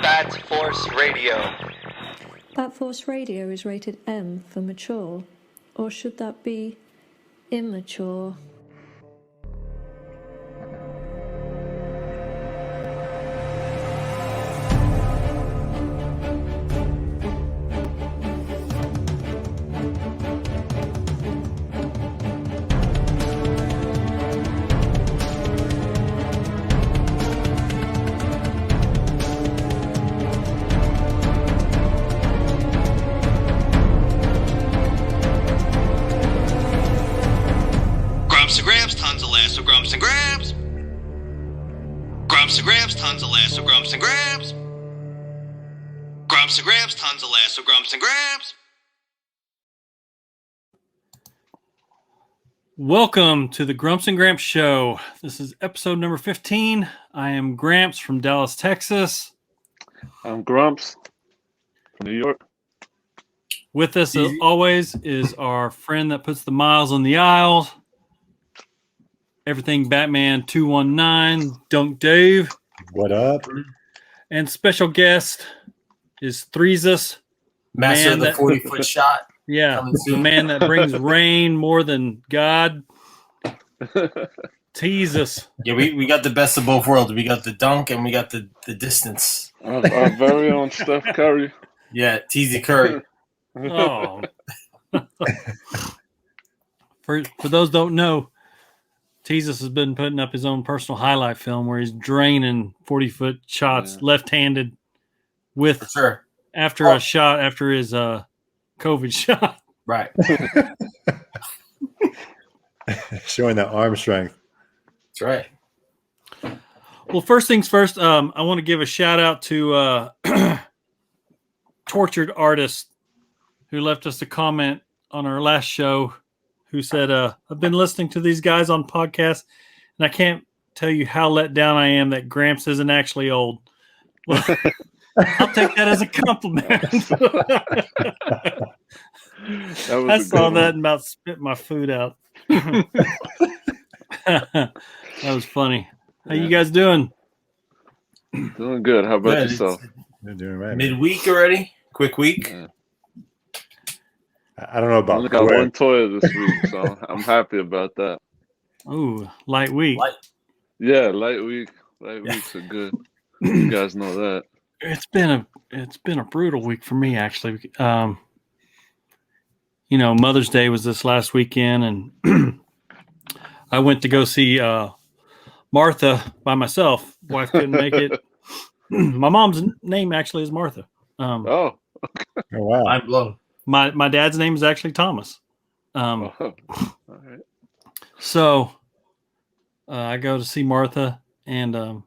Bat Force Radio. Bat Force Radio is rated M for mature, or should that be immature? Grumps and Gramps, tons of laughs with Grumps and Gramps. Grumps and Gramps, tons of laughs with Grumps and Gramps. Grumps and Gramps, tons of laughs with Grumps and Gramps. Welcome to the Grumps and Gramps show. This is episode number 15. I am Gramps from Dallas, Texas. I'm Grumps from New York. With us, as always, is our friend that puts the miles on the aisle. Everything Batman 219, Dunk Dave. What up? And special guest is Threesus. Master of the 40-foot shot. Yeah, the man that brings rain more than God. Teasus. Yeah, we got the best of both worlds. We got the dunk and we got the distance. Our very own Steph Curry. Yeah, Teasy Curry. Oh. For those don't know, Teasus has been putting up his own personal highlight film where he's draining 40-foot shots left-handed with For sure. after a shot after his COVID shot. Right. Showing that arm strength. That's right. Well, first things first, I want to give a shout out to Tortured Artist who left us a comment on our last show who said, I've been listening to these guys on podcasts and I can't tell you how let down I am that Gramps isn't actually old. Well, I'll take that as a compliment. I saw that and about spit my food out. That was funny. How you guys doing? Doing good. How about yourself? They're doing right. Midweek already? Quick week? Yeah. I don't know I about only got one Toyz this week, so I'm happy about that. Ooh, light week. Yeah, light week. Light weeks are good. You guys know that. It's been a brutal week for me, actually. Mother's Day was this last weekend, and I went to go see Martha by myself. Wife couldn't make it. My mom's name actually is Martha. Oh wow. I'm blown. My dad's name is actually Thomas. all right. So I go to see Martha, and I'm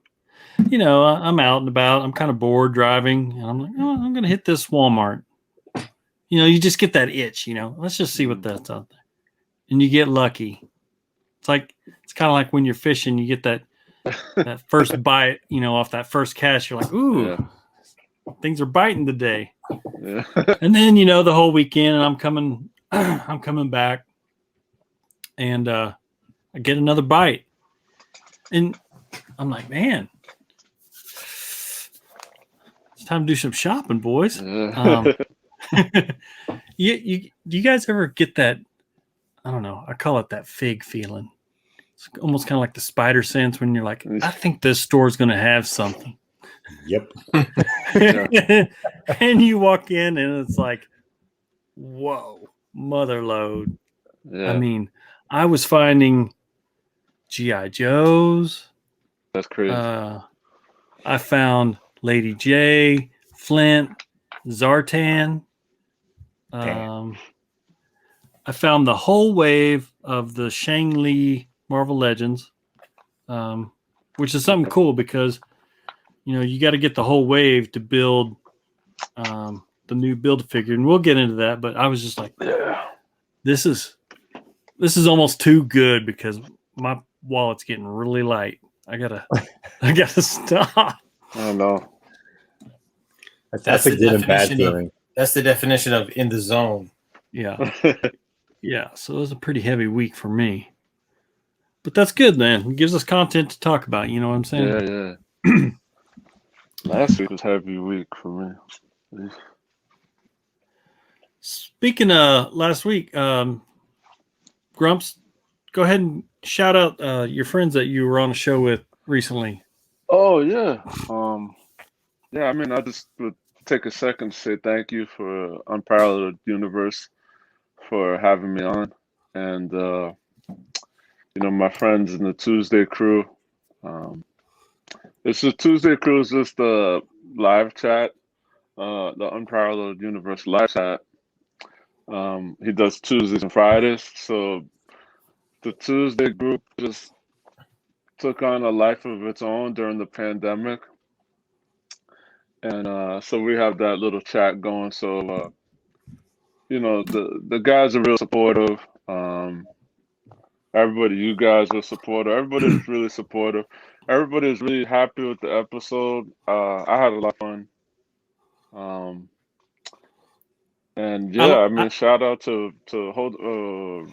out and about. I'm kind of bored driving, and I'm like, oh, I'm going to hit this Walmart. You just get that itch. Let's just see what that's out there, and you get lucky. It's kind of like when you're fishing, you get that first bite, off that first cast. You're like, ooh, things are biting today. Yeah. And then the whole weekend, and I'm coming back, and I get another bite, and I'm like, man, it's time to do some shopping, boys. Yeah. Do you guys ever get that? I don't know. I call it that fig feeling. It's almost kind of like the spider sense when you're like, I think this store's going to have something. Yep. And you walk in and it's like, whoa, mother load. Yeah. I mean, I was finding G.I. Joes. That's crazy. I found Lady J, Flint, Zartan. I found the whole wave of the Shang Li Marvel Legends, which is something cool because you got to get the whole wave to build the new Build-A-Figure, and we'll get into that. But I was just like, this is almost too good because my wallet's getting really light. I gotta stop. I know. That's a good and bad feeling. That's the definition of in the zone. Yeah. Yeah. So it was a pretty heavy week for me. But that's good, man. It gives us content to talk about. You know what I'm saying? Yeah. Last week was heavy week for me. Speaking of last week, Grumps, go ahead and shout out your friends that you were on a show with recently. Oh yeah. Yeah, I mean, I just would take a second to say thank you for Unparalleled Universe for having me on. And my friends in the Tuesday crew. It's the Tuesday crew is just the live chat, the Unparalleled Universe live chat. He does Tuesdays and Fridays. So the Tuesday group just took on a life of its own during the pandemic. And so we have that little chat going. So, the guys are real supportive. Everybody, you guys are supportive. Everybody's really supportive. Everybody's really happy with the episode. I had a lot of fun. And yeah, I mean, shout out to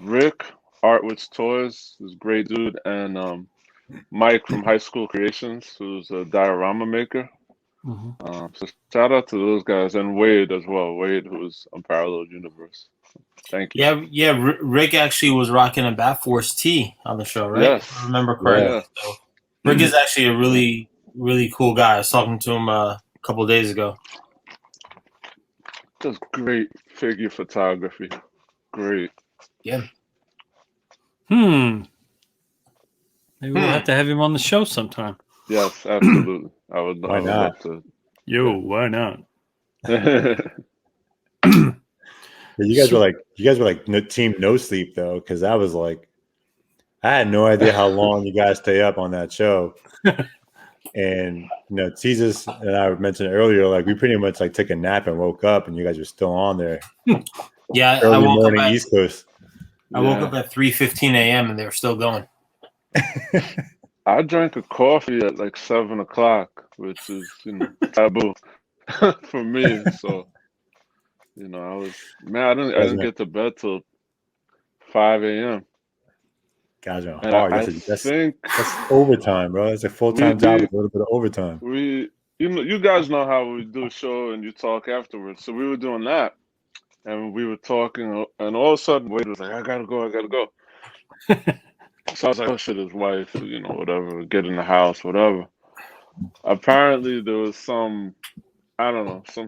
Rick, Art with Toyz, who's a great dude, and Mike from High School Creations, who's a diorama maker. So shout out to those guys, and Wade as well. Wade, who's Unparalleled Universe. Thank you. Yeah. Rick actually was rocking a Bat Force tee on the show, right? Yes. If I remember correctly. Yeah. So Rick is actually a really, really cool guy. I was talking to him a couple of days ago. Does great figure photography. Great. Yeah. Maybe we'll have to have him on the show sometime. Yes, absolutely. I would Why not? love to. Yo, why not? You guys were like team no sleep though, because I was like, I had no idea how long you guys stay up on that show. And Jesus and I mentioned earlier, like we pretty much like took a nap and woke up, and you guys were still on there. Yeah, early morning East Coast. I woke up at 3:15 a.m. and they were still going. I drank a coffee at like 7 o'clock, which is taboo for me. So I didn't get to bed till 5 a.m. Guys are And hard. I That's think overtime, bro. That's a full-time job with a little bit of overtime. you guys know how we do a show and you talk afterwards. So we were doing that, and we were talking, and all of a sudden Wade was like, I gotta go. So I was like, oh shit, his wife, whatever, get in the house, whatever. Apparently there was some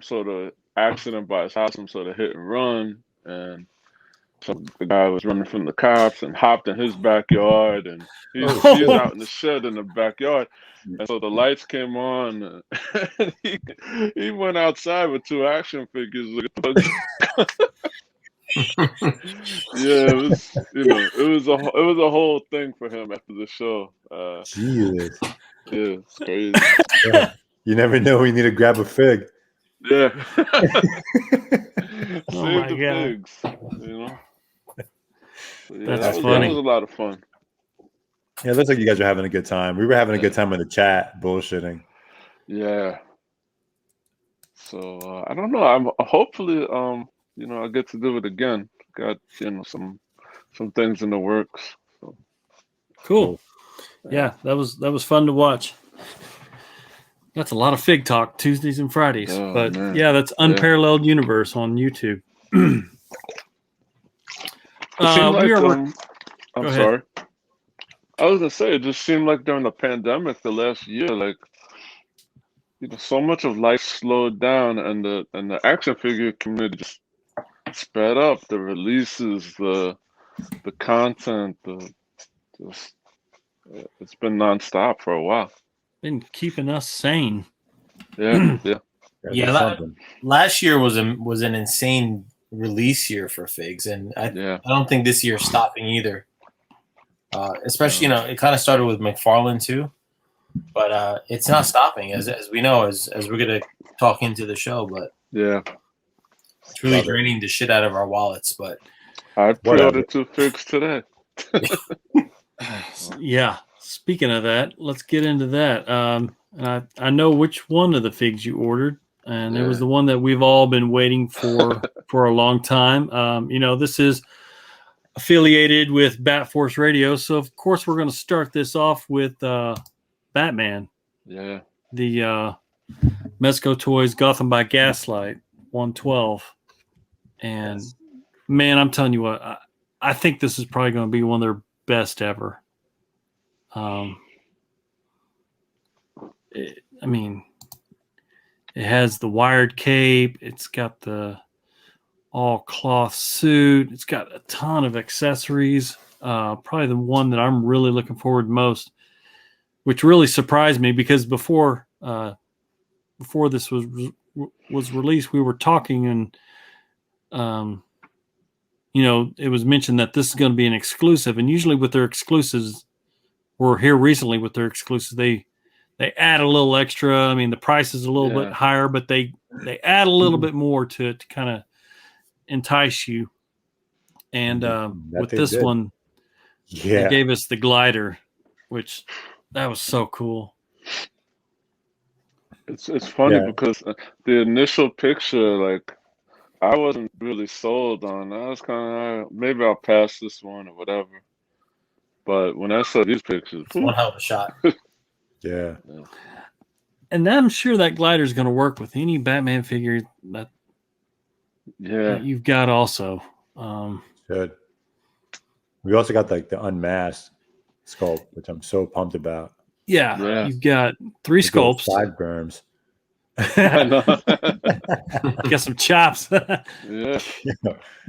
sort of accident by his house, some sort of hit and run, and the guy was running from the cops and hopped in his backyard, and he's out in the shed in the backyard. And so the lights came on, and he went outside with 2 action figures. Yeah, it was a whole thing for him after the show. Jesus. Yeah, it's crazy. Yeah. You never know when you need to grab a fig. Yeah. Oh Save my the God. pigs, So, yeah, That's that funny. was a lot of fun. Yeah, it looks like you guys are having a good time. We were having a good time in the chat, bullshitting. Yeah. So I don't know. I'm hopefully I get to do it again. Got some things in the works. So. Cool. Yeah, that was fun to watch. That's a lot of fig talk Tuesdays and Fridays. Oh, but man. yeah, that's Unparalleled Universe on YouTube. It seemed like, I'm ahead. sorry. I was gonna say it just seemed like during the pandemic, the last year, like so much of life slowed down, and the action figure community just sped up. The releases, the content, it's been nonstop for a while. Been keeping us sane. Yeah. Yeah, last year was an insane release year for figs, and I don't think this year is stopping either. Especially, it kind of started with McFarlane too, but it's not stopping as we know as we're gonna talk into the show. But yeah, it's really draining the shit out of our wallets. But I pre-ordered 2 figs today. Yeah. Speaking of that, let's get into that. And I know which one of the figs you ordered, and it was the one that we've all been waiting for a long time. This is affiliated with Bat Force Radio, so of course we're going to start this off with Batman. Yeah. The Mezco Toyz Gotham by Gaslight 112. And man, I'm telling you what, I think this is probably going to be one of their best ever. It has the wired cape. It's got the all cloth suit. It's got a ton of accessories. Probably the one that I'm really looking forward to most, which really surprised me because before this was released, we were talking and it was mentioned that this is going to be an exclusive, and usually with their exclusives, we're here recently with their exclusives, they add a little extra. I mean, the price is a little bit higher, but they add a little bit more to it to kind of entice you. And with this one, they gave us the glider, which that was so cool. It's funny because the initial picture, like, I wasn't really sold on. I was kind of maybe I'll pass this one or whatever. But when I saw these pictures, it's one hell of a shot. Yeah. And I'm sure that glider is going to work with any Batman figure that you've got also. Good. We also got like the unmasked sculpt, which I'm so pumped about. Yeah. You've got 3 sculpts. Sideburns. I know. You got some chops. Yeah.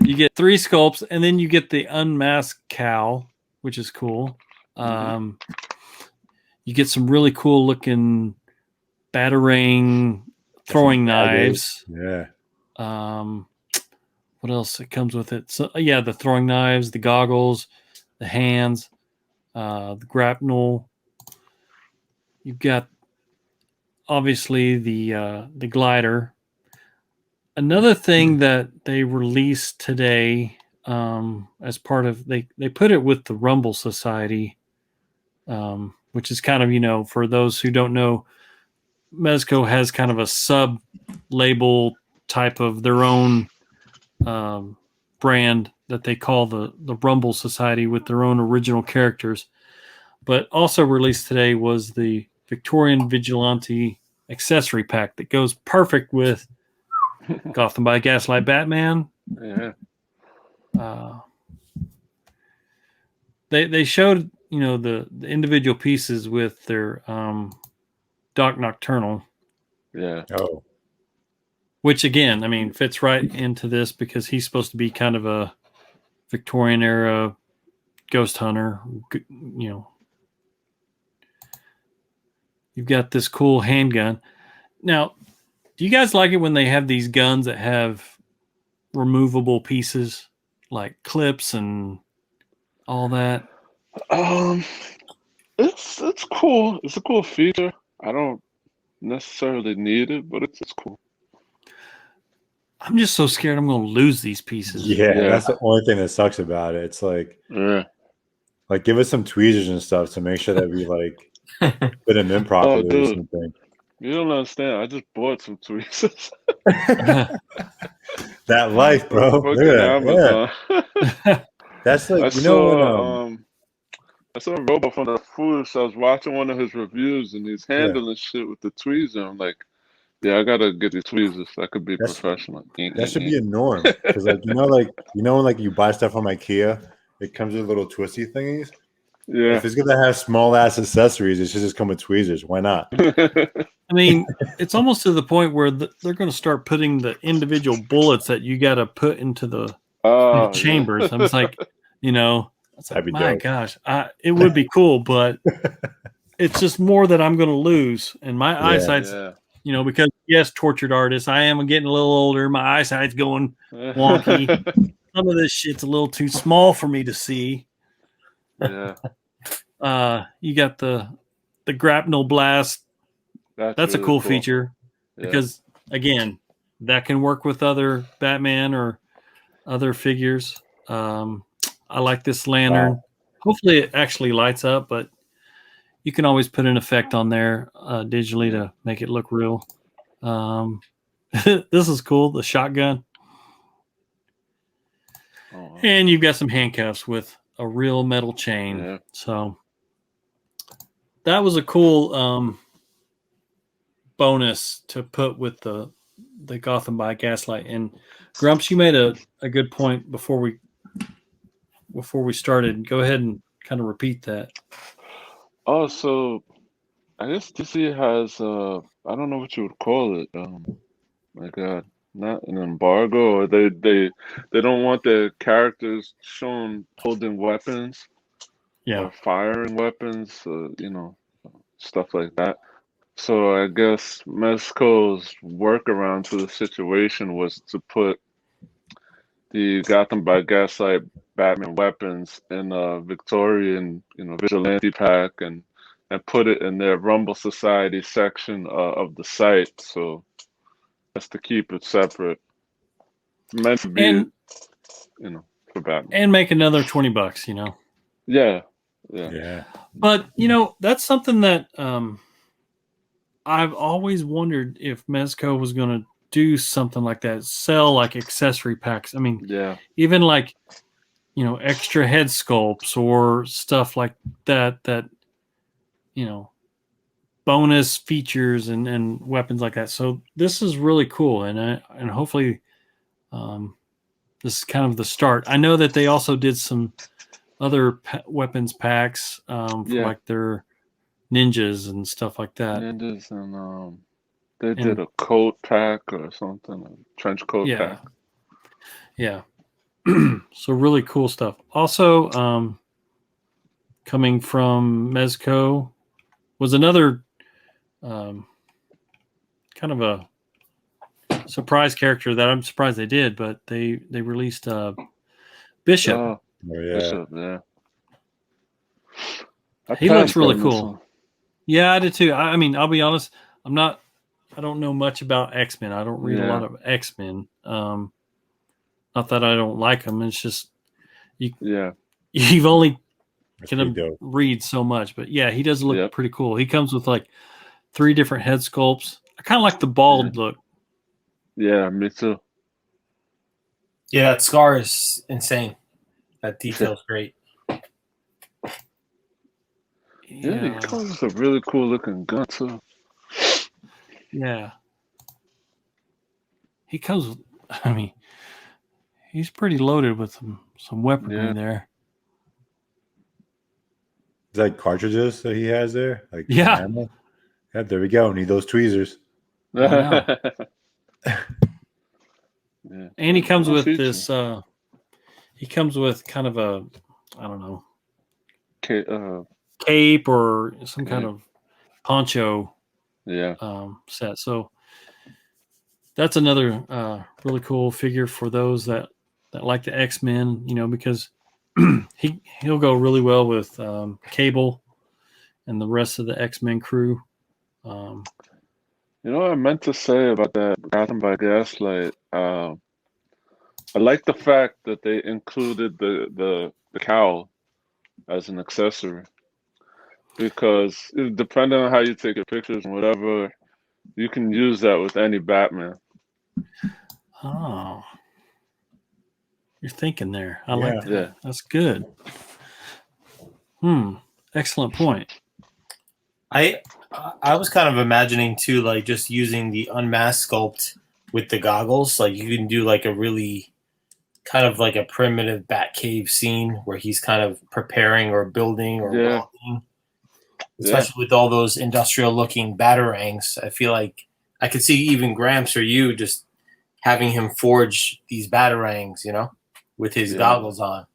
You get 3 sculpts, and then you get the unmasked cow, which is cool. You get some really cool looking batarang throwing knives. Yeah. What else? It comes with it. So the throwing knives, the goggles, the hands, the grapnel. You've got obviously the glider. Another thing that they released today, as part of they put it with the Rumble Society, which is kind of, for those who don't know, Mezco has kind of a sub label type of their own brand that they call the Rumble Society with their own original characters. But also released today was the Victorian Vigilante accessory pack that goes perfect with Gotham by Gaslight Batman. Yeah. They showed the individual pieces with their Doc Nocturnal. Yeah. Oh. Which again, fits right into this because he's supposed to be kind of a Victorian era ghost hunter. You've got this cool handgun. Now, do you guys like it when they have these guns that have removable pieces like clips and all that? It's cool. It's a cool feature. I don't necessarily need it, but it's cool. I'm just so scared I'm going to lose these pieces. Yeah, that's the only thing that sucks about it. It's like, like give us some tweezers and stuff to make sure that we like put them in properly or something. You don't understand. I just bought some tweezers. That life, bro. Look at that. Yeah. That's like, I saw Boba from the Foolish. I was watching one of his reviews and he's handling shit with the tweezer. I'm like, I gotta get these tweezers. I could be professional. That should be a norm. Because when you buy stuff from IKEA, it comes with little twisty thingies. Yeah. If it's gonna have small ass accessories, it should just come with tweezers. Why not? It's almost to the point where they're going to start putting the individual bullets that you got to put into the chambers. I'm just like, it's like, my gosh, it would be cool, but it's just more that I'm going to lose, and my eyesight's, because yes, tortured artist, I am getting a little older. My eyesight's going wonky. Some of this shit's a little too small for me to see. Yeah. You got the grapnel blast. That's really a cool feature because again, that can work with other Batman or other figures. I like this lantern. Wow. Hopefully it actually lights up, but you can always put an effect on there digitally to make it look real. This is cool. The shotgun. And you've got some handcuffs with a real metal chain. Yeah. So that was a cool bonus to put with the Gotham by Gaslight. And Grumps, you made a good point before we started. Go ahead and kind of repeat that. Oh, so I guess DC has I don't know what you would call it. My God, not an embargo, or they don't want their characters shown holding weapons Yeah. or firing weapons, stuff like that. So I guess Mezco's workaround to the situation was to put the Gotham by Gaslight Batman weapons in a Victorian, vigilante pack and put it in their Rumble Society section of the site. So that's to keep it separate. Meant to be, And for Batman. and make another $20. Yeah. But that's something that I've always wondered if Mezco was going to do something like that, sell like accessory packs. I mean, Yeah. even like extra head sculpts or stuff like that bonus features and weapons like that. So this is really cool, and hopefully this is kind of the start. I know that they also did some other weapons packs for like their ninjas and stuff like that. Ninjas and they did a coat pack or something, a trench coat pack. Yeah. So really cool stuff. Also, coming from Mezco was another kind of a surprise character that I'm surprised they did, but they released Bishop. Oh yeah. Bishop, yeah. He looks really cool. Yeah, I did too. I mean, I'll be honest, I don't know much about X-Men. I don't read a lot of X-Men. Not that I don't like them. It's just you've only can read so much. But yeah, he does look pretty cool. He comes with like 3 different head sculpts. I kind of like the bald look. Yeah, me too. Yeah, that scar is insane. That detail's great. Yeah, he comes with a really cool looking gun too. Yeah. He comes with, I mean, he's pretty loaded with some weaponry there. Is that cartridges that he has there? Like ammo? Yeah, there we go. Need those tweezers. And he comes with this he comes with kind of a, I don't know, cape or some kind of poncho set. So that's another really cool figure for those that like the X-Men, because he'll go really well with Cable and the rest of the X-Men crew. You know what I meant to say about that Gotham by Gaslight? I like the fact that they included the cowl as an accessory, because depending on how you take your pictures and whatever, you can use that with any Batman. Oh, you're thinking there. I like that. Yeah. That's good. Excellent point. I was kind of imagining too, like just using the unmasked sculpt with the goggles. Like you can do like a really kind of like a primitive Batcave scene where he's kind of preparing or building or walking. Especially with all those industrial looking batarangs. I feel like I could see even Gramps or you just having him forge these batarangs, with his goggles on.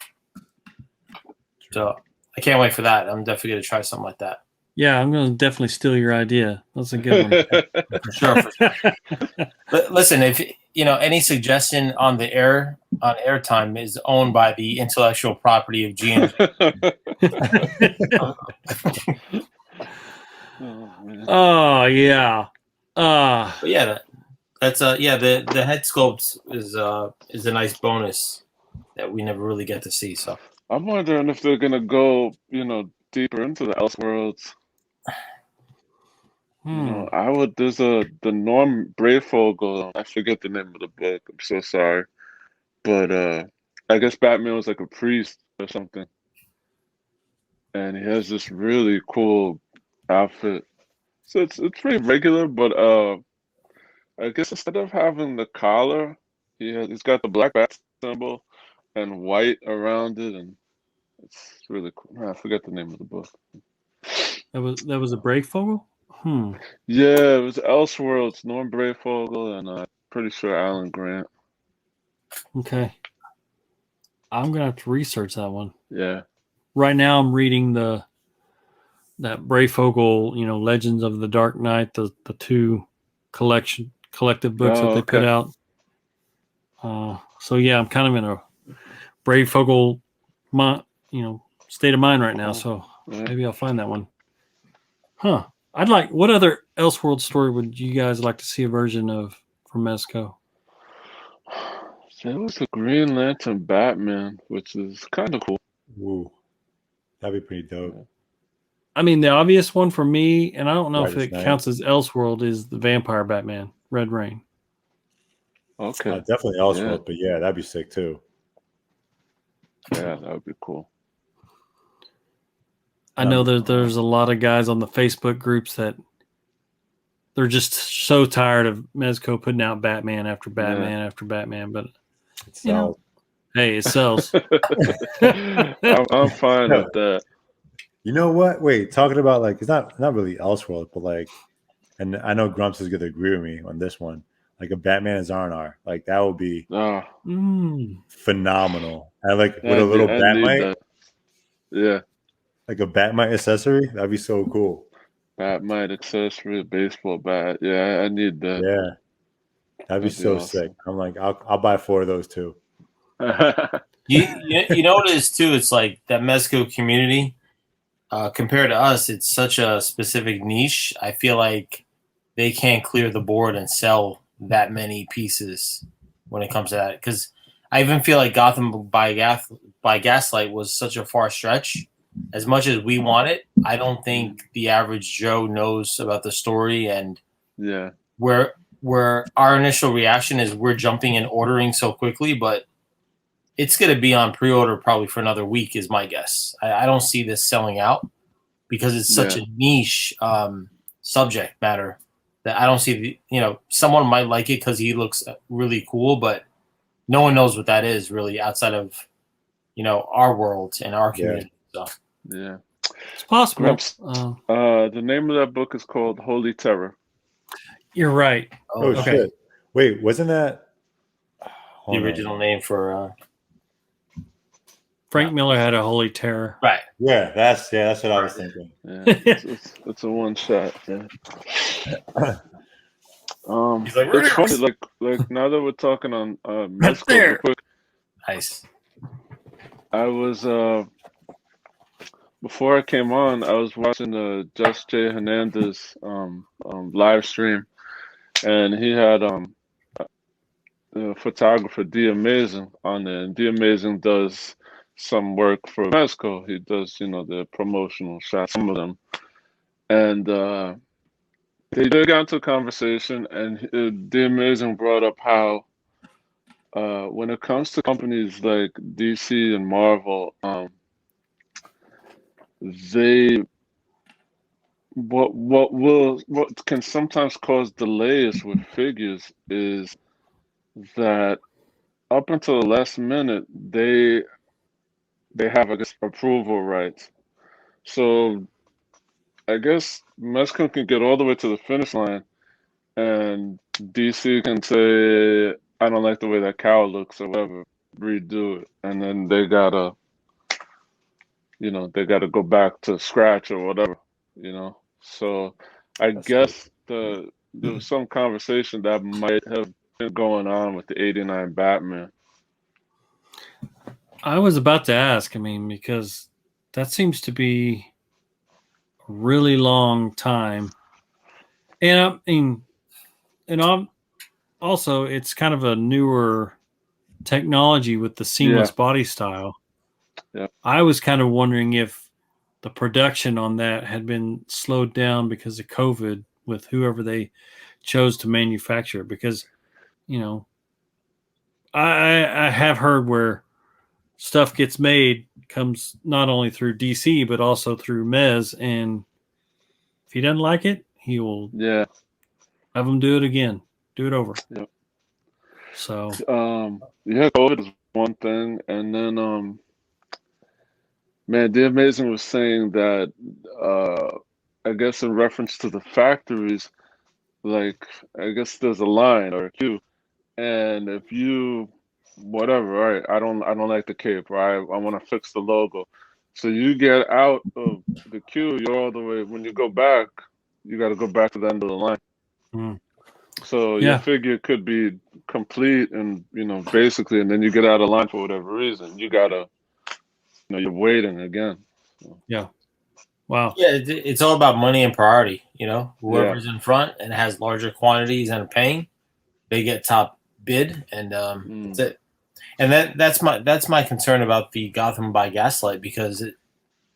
So I can't wait for that. I'm definitely going to try something like that. Yeah, I'm going to definitely steal your idea. That's a good one. For sure. But listen, if any suggestion on airtime is owned by the intellectual property of GM. Oh yeah. But yeah, that's the head sculpt is a nice bonus that we never really get to see. So I'm wondering if they're gonna go, deeper into the Elseworlds. There's the Norm Brayfogle. I forget the name of the book. I'm so sorry, but I guess Batman was like a priest or something, and he has this really cool outfit. So it's pretty regular, but I guess instead of having the collar, he's got the black bat symbol and white around it, and it's really cool. I forget the name of the book. That was a Breakfogel? Yeah, it was Elseworlds, Norm Brayfogle, and pretty sure Alan Grant. Okay. I'm gonna have to research that one. Yeah. Right now I'm reading that Brayfogle, Legends of the Dark Knight, the two collective books that they put out. So yeah, I'm kind of in a Brayfogle state of mind right now, so maybe I'll find that one. Huh. What other Elseworld story would you guys like to see a version of from Mezco? There was a Green Lantern Batman, which is kind of cool. Ooh, that'd be pretty dope. I mean, the obvious one for me, and I don't know if it Night. counts as Elseworld, is the Vampire Batman, Red Rain. Okay. Definitely Elseworld, but yeah, that'd be sick too. Yeah, that would be cool. I know there's a lot of guys on the Facebook groups that they're just so tired of Mezco putting out Batman after Batman after Batman, but hey, it sells. I'm fine with that. You know what? Wait, talking about it's not really Elseworld, but and I know Grumps is gonna agree with me on this one. Like a Batman as R&R, that would be phenomenal. And with a little Batmite. Yeah. Like a Batmite accessory, that'd be so cool. Batmite accessory, baseball bat. Yeah, I need that. Yeah, that'd be so awesome. Sick. I'm I'll buy 4 of those too. You know what it is too? It's like that Mezco community. Compared to us, it's such a specific niche. I feel like they can't clear the board and sell that many pieces when it comes to that. Because I even feel like Gotham by Gaslight was such a far stretch. As much as we want it, I don't think the average Joe knows about the story. And where our initial reaction is we're jumping and ordering so quickly, but it's going to be on pre-order probably for another week is my guess. I don't see this selling out because it's such a niche subject matter that I don't see someone might like it because he looks really cool, but no one knows what that is really outside of, our world and our community. So. Yeah. It's possible. GRUMPS, the name of that book is called Holy Terror. You're right. Oh, okay. Shit. Wait, wasn't that the original name for Frank Miller had a Holy Terror. Right. Yeah, that's what I was thinking. Yeah, it's a one shot. Yeah. It's funny, like now that we're talking on Mezco real quick. Nice. I was before I came on, I was watching the Just Jay Hernandez live stream, and he had the photographer D Amazing on there, and D Amazing does some work for Mezco. He does, the promotional shots, some of them, and they did get into a conversation, and D Amazing brought up how when it comes to companies like DC and Marvel, what can sometimes cause delays with figures is that up until the last minute they have, I guess, approval rights. So I guess Mezco can get all the way to the finish line, and DC can say, I don't like the way that cow looks or whatever, redo it, and then they gotta go back to scratch or whatever, So I guess there was some conversation that might have been going on with the '89 Batman. I was about to ask, because that seems to be a really long time. And also it's kind of a newer technology with the seamless body style. Yeah. I was kind of wondering if the production on that had been slowed down because of COVID with whoever they chose to manufacture it. Because, I have heard where stuff gets made comes not only through DC, but also through Mez. And if he doesn't like it, he will Yeah. have them do it again, do it over. Yep. So yeah, COVID is one thing, and then man, The Amazing was saying that I guess in reference to the factories, like I guess there's a line or a queue, and if you whatever, right? I don't like the cape, right? I want to fix the logo. So you get out of the queue, you're all the way. When you go back, you got to go back to the end of the line. mm, So your yeah, figure could be complete and, basically, and then you get out of line for whatever reason. You gotta, you're waiting again. yeah. Wow. Yeah, it's all about money and priority. Yeah. Whoever's in front and has larger quantities and are paying, they get top bid, and that's it. And that's my concern about the Gotham by Gaslight, because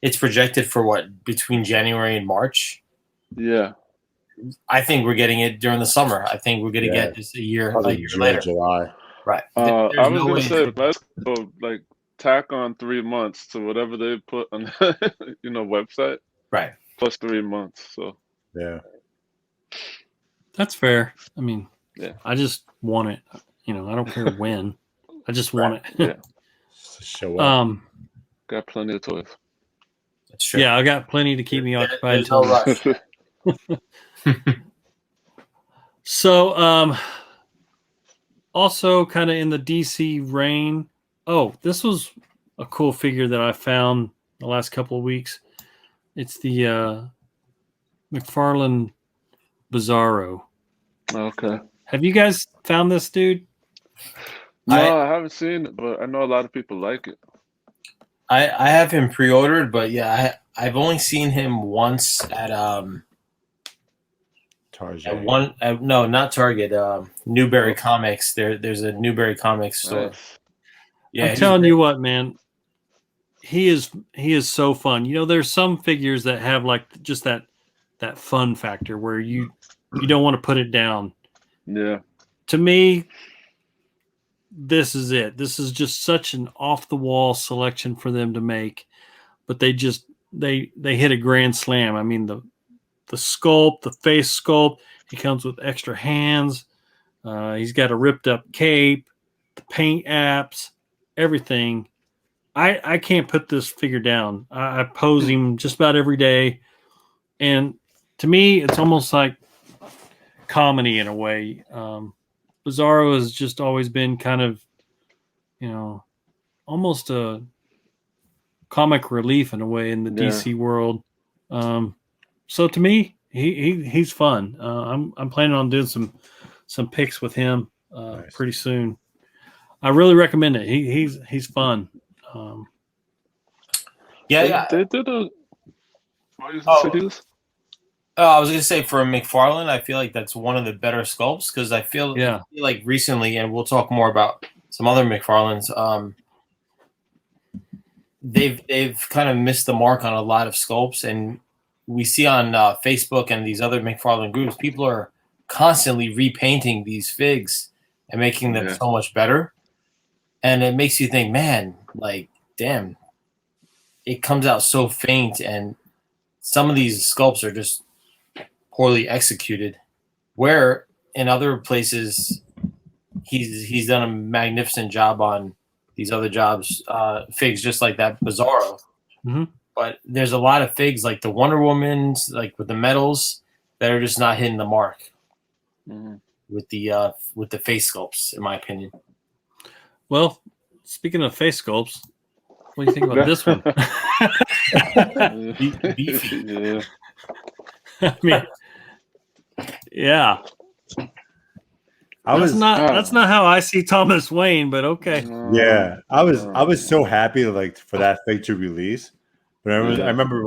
it's projected for between January and March. Yeah. I think we're getting it during the summer. I think we're going to get this a year June, later. July. Right. I was gonna say, let's go like tack on 3 months to whatever they put on website. Right. Plus 3 months. So yeah. That's fair. I mean, yeah. I just want it. I don't care when. I just want it. Yeah. Show up. Got plenty of toys. That's true. Yeah, I got plenty to keep me occupied. There's no rush. So, also kind of in the DC reign. Oh, this was a cool figure that I found the last couple of weeks. It's the McFarlane Bizarro. Okay. Have you guys found this dude? No, I haven't seen it, but I know a lot of people like it. I have him pre-ordered, but yeah, I've only seen him once at Target. No, not Target. Newberry Comics. There's a Newberry Comics store. Nice. Yeah, I'm telling you what, man. He is so fun. There's some figures that have like just that fun factor where you don't want to put it down. Yeah. To me, this is it. This is just such an off the wall selection for them to make, but they hit a grand slam. I mean, the sculpt, the face sculpt, he comes with extra hands. He's got a ripped up cape, the paint apps, everything. I can't put this figure down. I pose him just about every day. And to me, it's almost like comedy in a way. Bizarro has just always been kind of, almost a comic relief in a way in the DC world. So to me, he's fun. I'm planning on doing some picks with him pretty soon. I really recommend it. He's fun. Yeah. They did a. I was gonna say, for McFarlane, I feel like that's one of the better sculpts, because I feel like recently, and we'll talk more about some other McFarlanes. They've kind of missed the mark on a lot of sculpts, and we see on Facebook and these other McFarlane groups, people are constantly repainting these figs and making them so much better. And it makes you think, man, like, damn, it comes out so faint, and some of these sculpts are just poorly executed, where in other places he's done a magnificent job on these other figs, just like that Bizarro. Mm-hmm. But there's a lot of figs, like the Wonder Woman's, like with the metals, that are just not hitting the mark with the face sculpts, in my opinion. Well, speaking of face sculpts, what do you think about this one? Beefy. Yeah. I mean, yeah. That's not how I see Thomas Wayne, but okay. Yeah, I was so happy for that fig to release, but I remember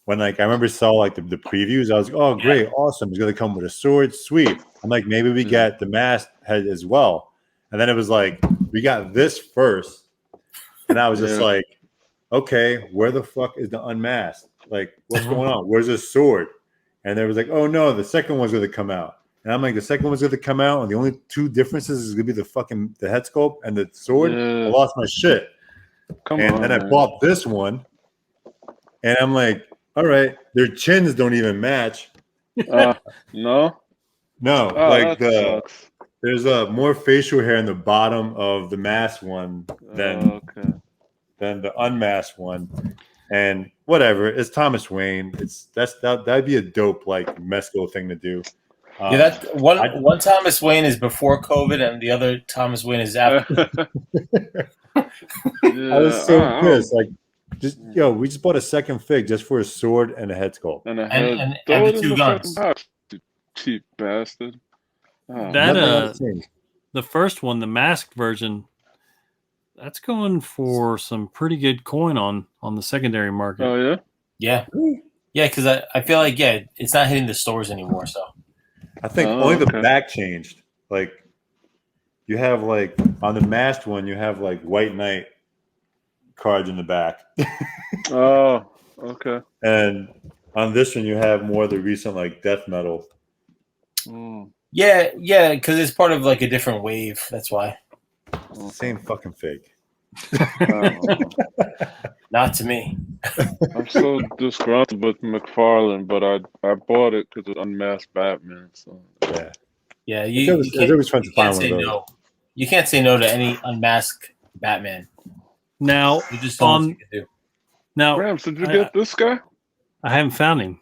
when I remember saw the previews, I was like, oh great, awesome, it's gonna come with a sword, sweet. I'm like, maybe we get the masked head as well, and then it was like we got this first, and I was just like, okay, where the fuck is the unmasked? Like, what's going on? Where's the sword? And they was like, oh no, the second one's gonna come out. And I'm like, the second one's gonna come out, and the only two differences is gonna be the head sculpt and the sword. I lost my shit. And then I bought this one, and I'm like, All right, their chins don't even match. No. No, Oh, like that sucks. there's more facial hair in the bottom of the masked one than the unmasked one. And whatever, it's Thomas Wayne. That'd be a dope like Mezco thing to do. Yeah, that one Thomas Wayne is before COVID, and the other Thomas Wayne is after. I was so pissed. Like, we just bought a second fig just for a sword and a head sculpt and the two guns. You cheap bastard. The first one, the masked version, that's going for some pretty good coin on the secondary market. Oh yeah, because I feel like it's not hitting the stores anymore. So I think only the back changed. Like, you have like on the masked one, you have like White Knight cards in the back. Oh, okay. And on this one, you have more of the recent like death metal. Yeah, because it's part of like a different wave. That's why. Same fucking fig. Not to me. I'm so disgruntled with McFarlane, but I bought it because it's unmasked Batman. So yeah, it's always fun to find one of those. No. You can't say no to any unmasked Batman. Now, you just don't what you do. Now, Gramps, did you get this guy? I haven't found him.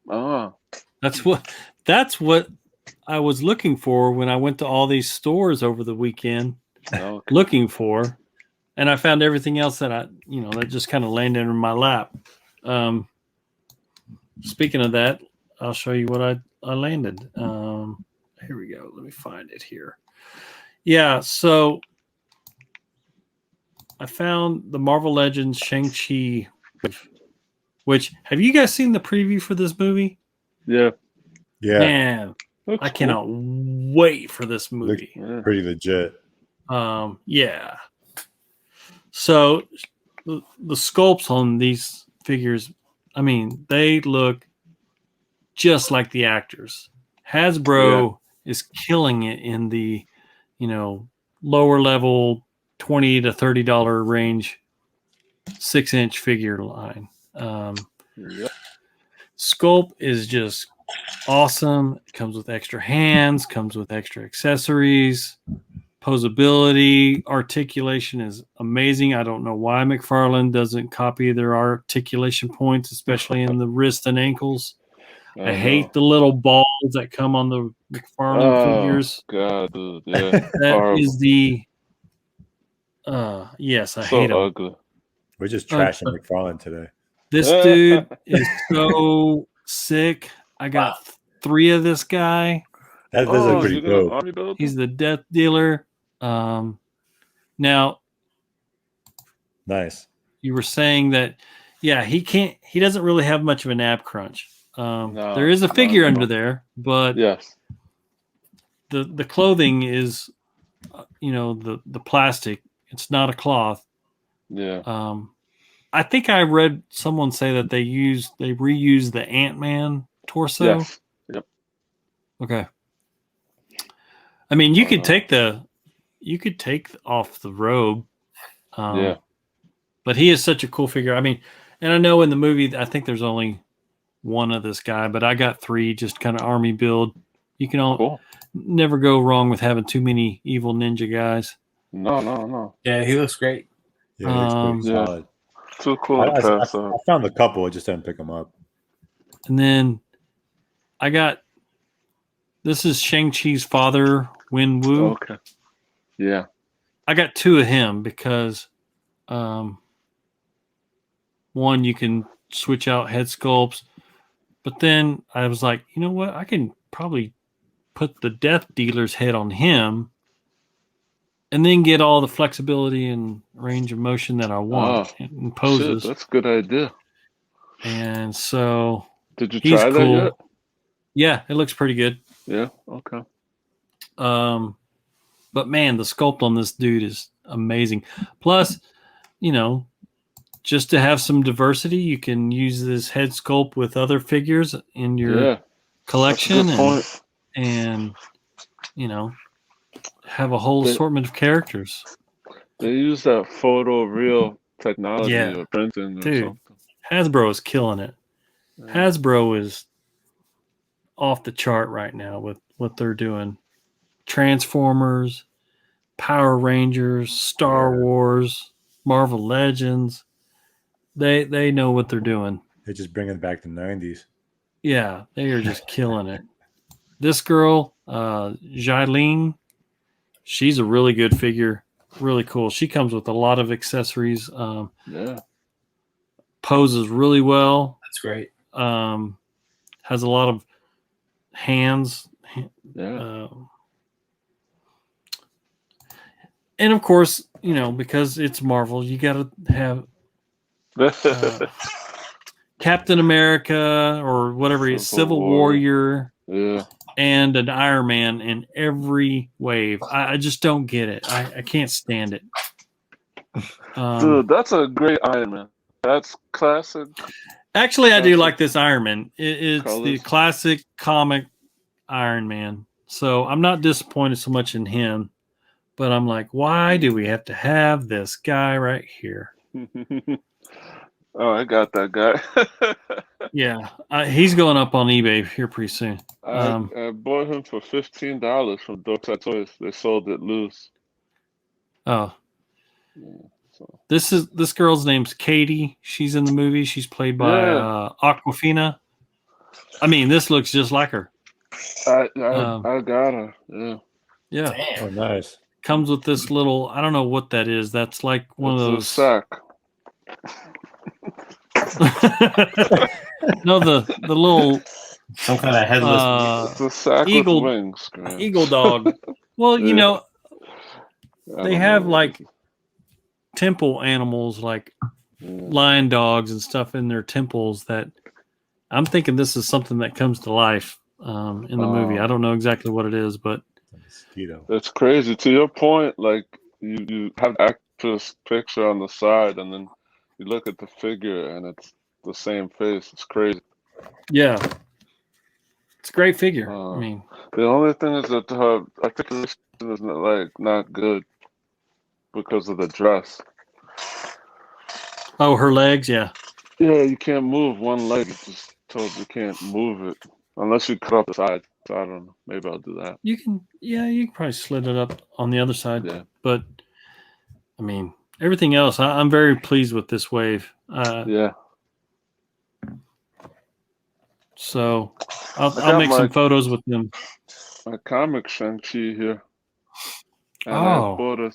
Oh, that's what I was looking for when I went to all these stores over the weekend, looking for, and I found everything else that that just kind of landed in my lap. Speaking of that, I'll show you what I landed. Here we go. Let me find it here. Yeah, so I found the Marvel Legends Shang-Chi, which have you guys seen the preview for this movie? Yeah. Man, I cannot wait for this movie. Pretty legit. Yeah. So the sculpts on these figures, I mean, they look just like the actors. Hasbro is killing it in the, lower level $20 to $30 range 6-inch figure line. Sculpt is just awesome. It comes with extra hands, comes with extra accessories. Posability, articulation is amazing. I don't know why McFarlane doesn't copy their articulation points, especially in the wrists and ankles. I hate the little balls that come on the McFarlane figures. God, dude, that is the yes, I hate them. Ugly. We're just trashing McFarlane today. This dude is so sick. I got 3 of this guy. That's pretty dope. He's the death dealer. Now, nice. You were saying that, he doesn't really have much of an ab crunch. There is a figure under there, but the clothing is, the plastic. It's not a cloth. Yeah. I think I read someone say that they reuse the Ant-Man torso. Yes. Yep. Okay. I mean, you could take off the robe. But he is such a cool figure. I mean, and I know in the movie, I think there's only one of this guy, but I got 3, just kind of army build. You can never go wrong with having too many evil ninja guys. No. Yeah, he looks great. Yeah, he looks pretty solid. Too cool. I found a couple. I just didn't pick them up. And then this is Shang-Chi's father, Wen Wu. Okay. Yeah. I got 2 of him because one, you can switch out head sculpts. But then I was like, you know what? I can probably put the death dealer's head on him and then get all the flexibility and range of motion that I want in poses. Shit, that's a good idea. And so did you try that yet? Yeah, it looks pretty good. Yeah, okay. But man, the sculpt on this dude is amazing. Plus, just to have some diversity, you can use this head sculpt with other figures in your collection and have a whole assortment of characters. They use that photo real technology or printing or something. Hasbro is killing it. Hasbro is off the chart right now with what they're doing. Transformers, Power Rangers, Star Wars, Marvel Legends. They know what they're doing. They're just bringing back the 90s. Yeah, they are just killing it. This girl, Jailing, she's a really good figure. Really cool. She comes with a lot of accessories. Poses really well. That's great. Has a lot of hands. And of course, you know, because it's Marvel, you got to have Captain America or whatever he is, Civil Warrior, and an Iron Man in every wave. I just don't get it. I can't stand it. Dude, that's a great Iron Man. That's classic. Actually, I do like this Iron Man. It's the classic comic Iron Man. So I'm not disappointed so much in him, but I'm like, why do we have to have this guy right here? Oh, I got that guy. Yeah, he's going up on eBay here pretty soon. I bought him for $15 from Toyz. They sold it loose. Oh, this girl's name's Katie. She's in the movie. She's played by Aquafina. I mean, this looks just like her. I got her. Yeah. Damn. Oh, nice. Comes with this little. I don't know what that is. That's like one of those. A sack. No, the little some kind of headless. It's a sack eagle with wings. Man. Eagle dog. Well, you know, they have like temple animals, like lion dogs and stuff in their temples. That I'm thinking this is something that comes to life in the movie. I don't know exactly what it is, but it's crazy. To your point, like you have the actress picture on the side, and then you look at the figure, and it's the same face. It's crazy. Yeah, it's a great figure. I mean, the only thing is that her articulation is not good because of the dress. Oh, her legs, yeah. Yeah, you can't move one leg. It's just told you can't move it unless you cut off the side. So I don't know. Maybe I'll do that. You can probably slit it up on the other side. Yeah. But I mean, everything else, I'm very pleased with this wave. Yeah. So I'll make some photos with them. My comic Shang-Chi here. And I bought a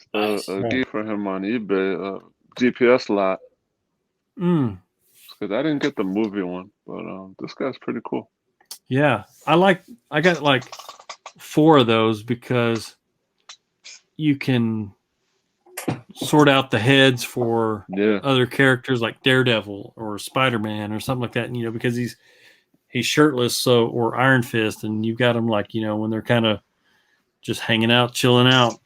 gift for him on eBay, a GPS lot. Because I didn't get the movie one, but this guy's pretty cool. Yeah, I got like 4 of those because you can sort out the heads for other characters like Daredevil or Spider-Man or something like that. And, you know, because he's shirtless, or Iron Fist, and you've got them like, you know, when they're kind of just hanging out, chilling out,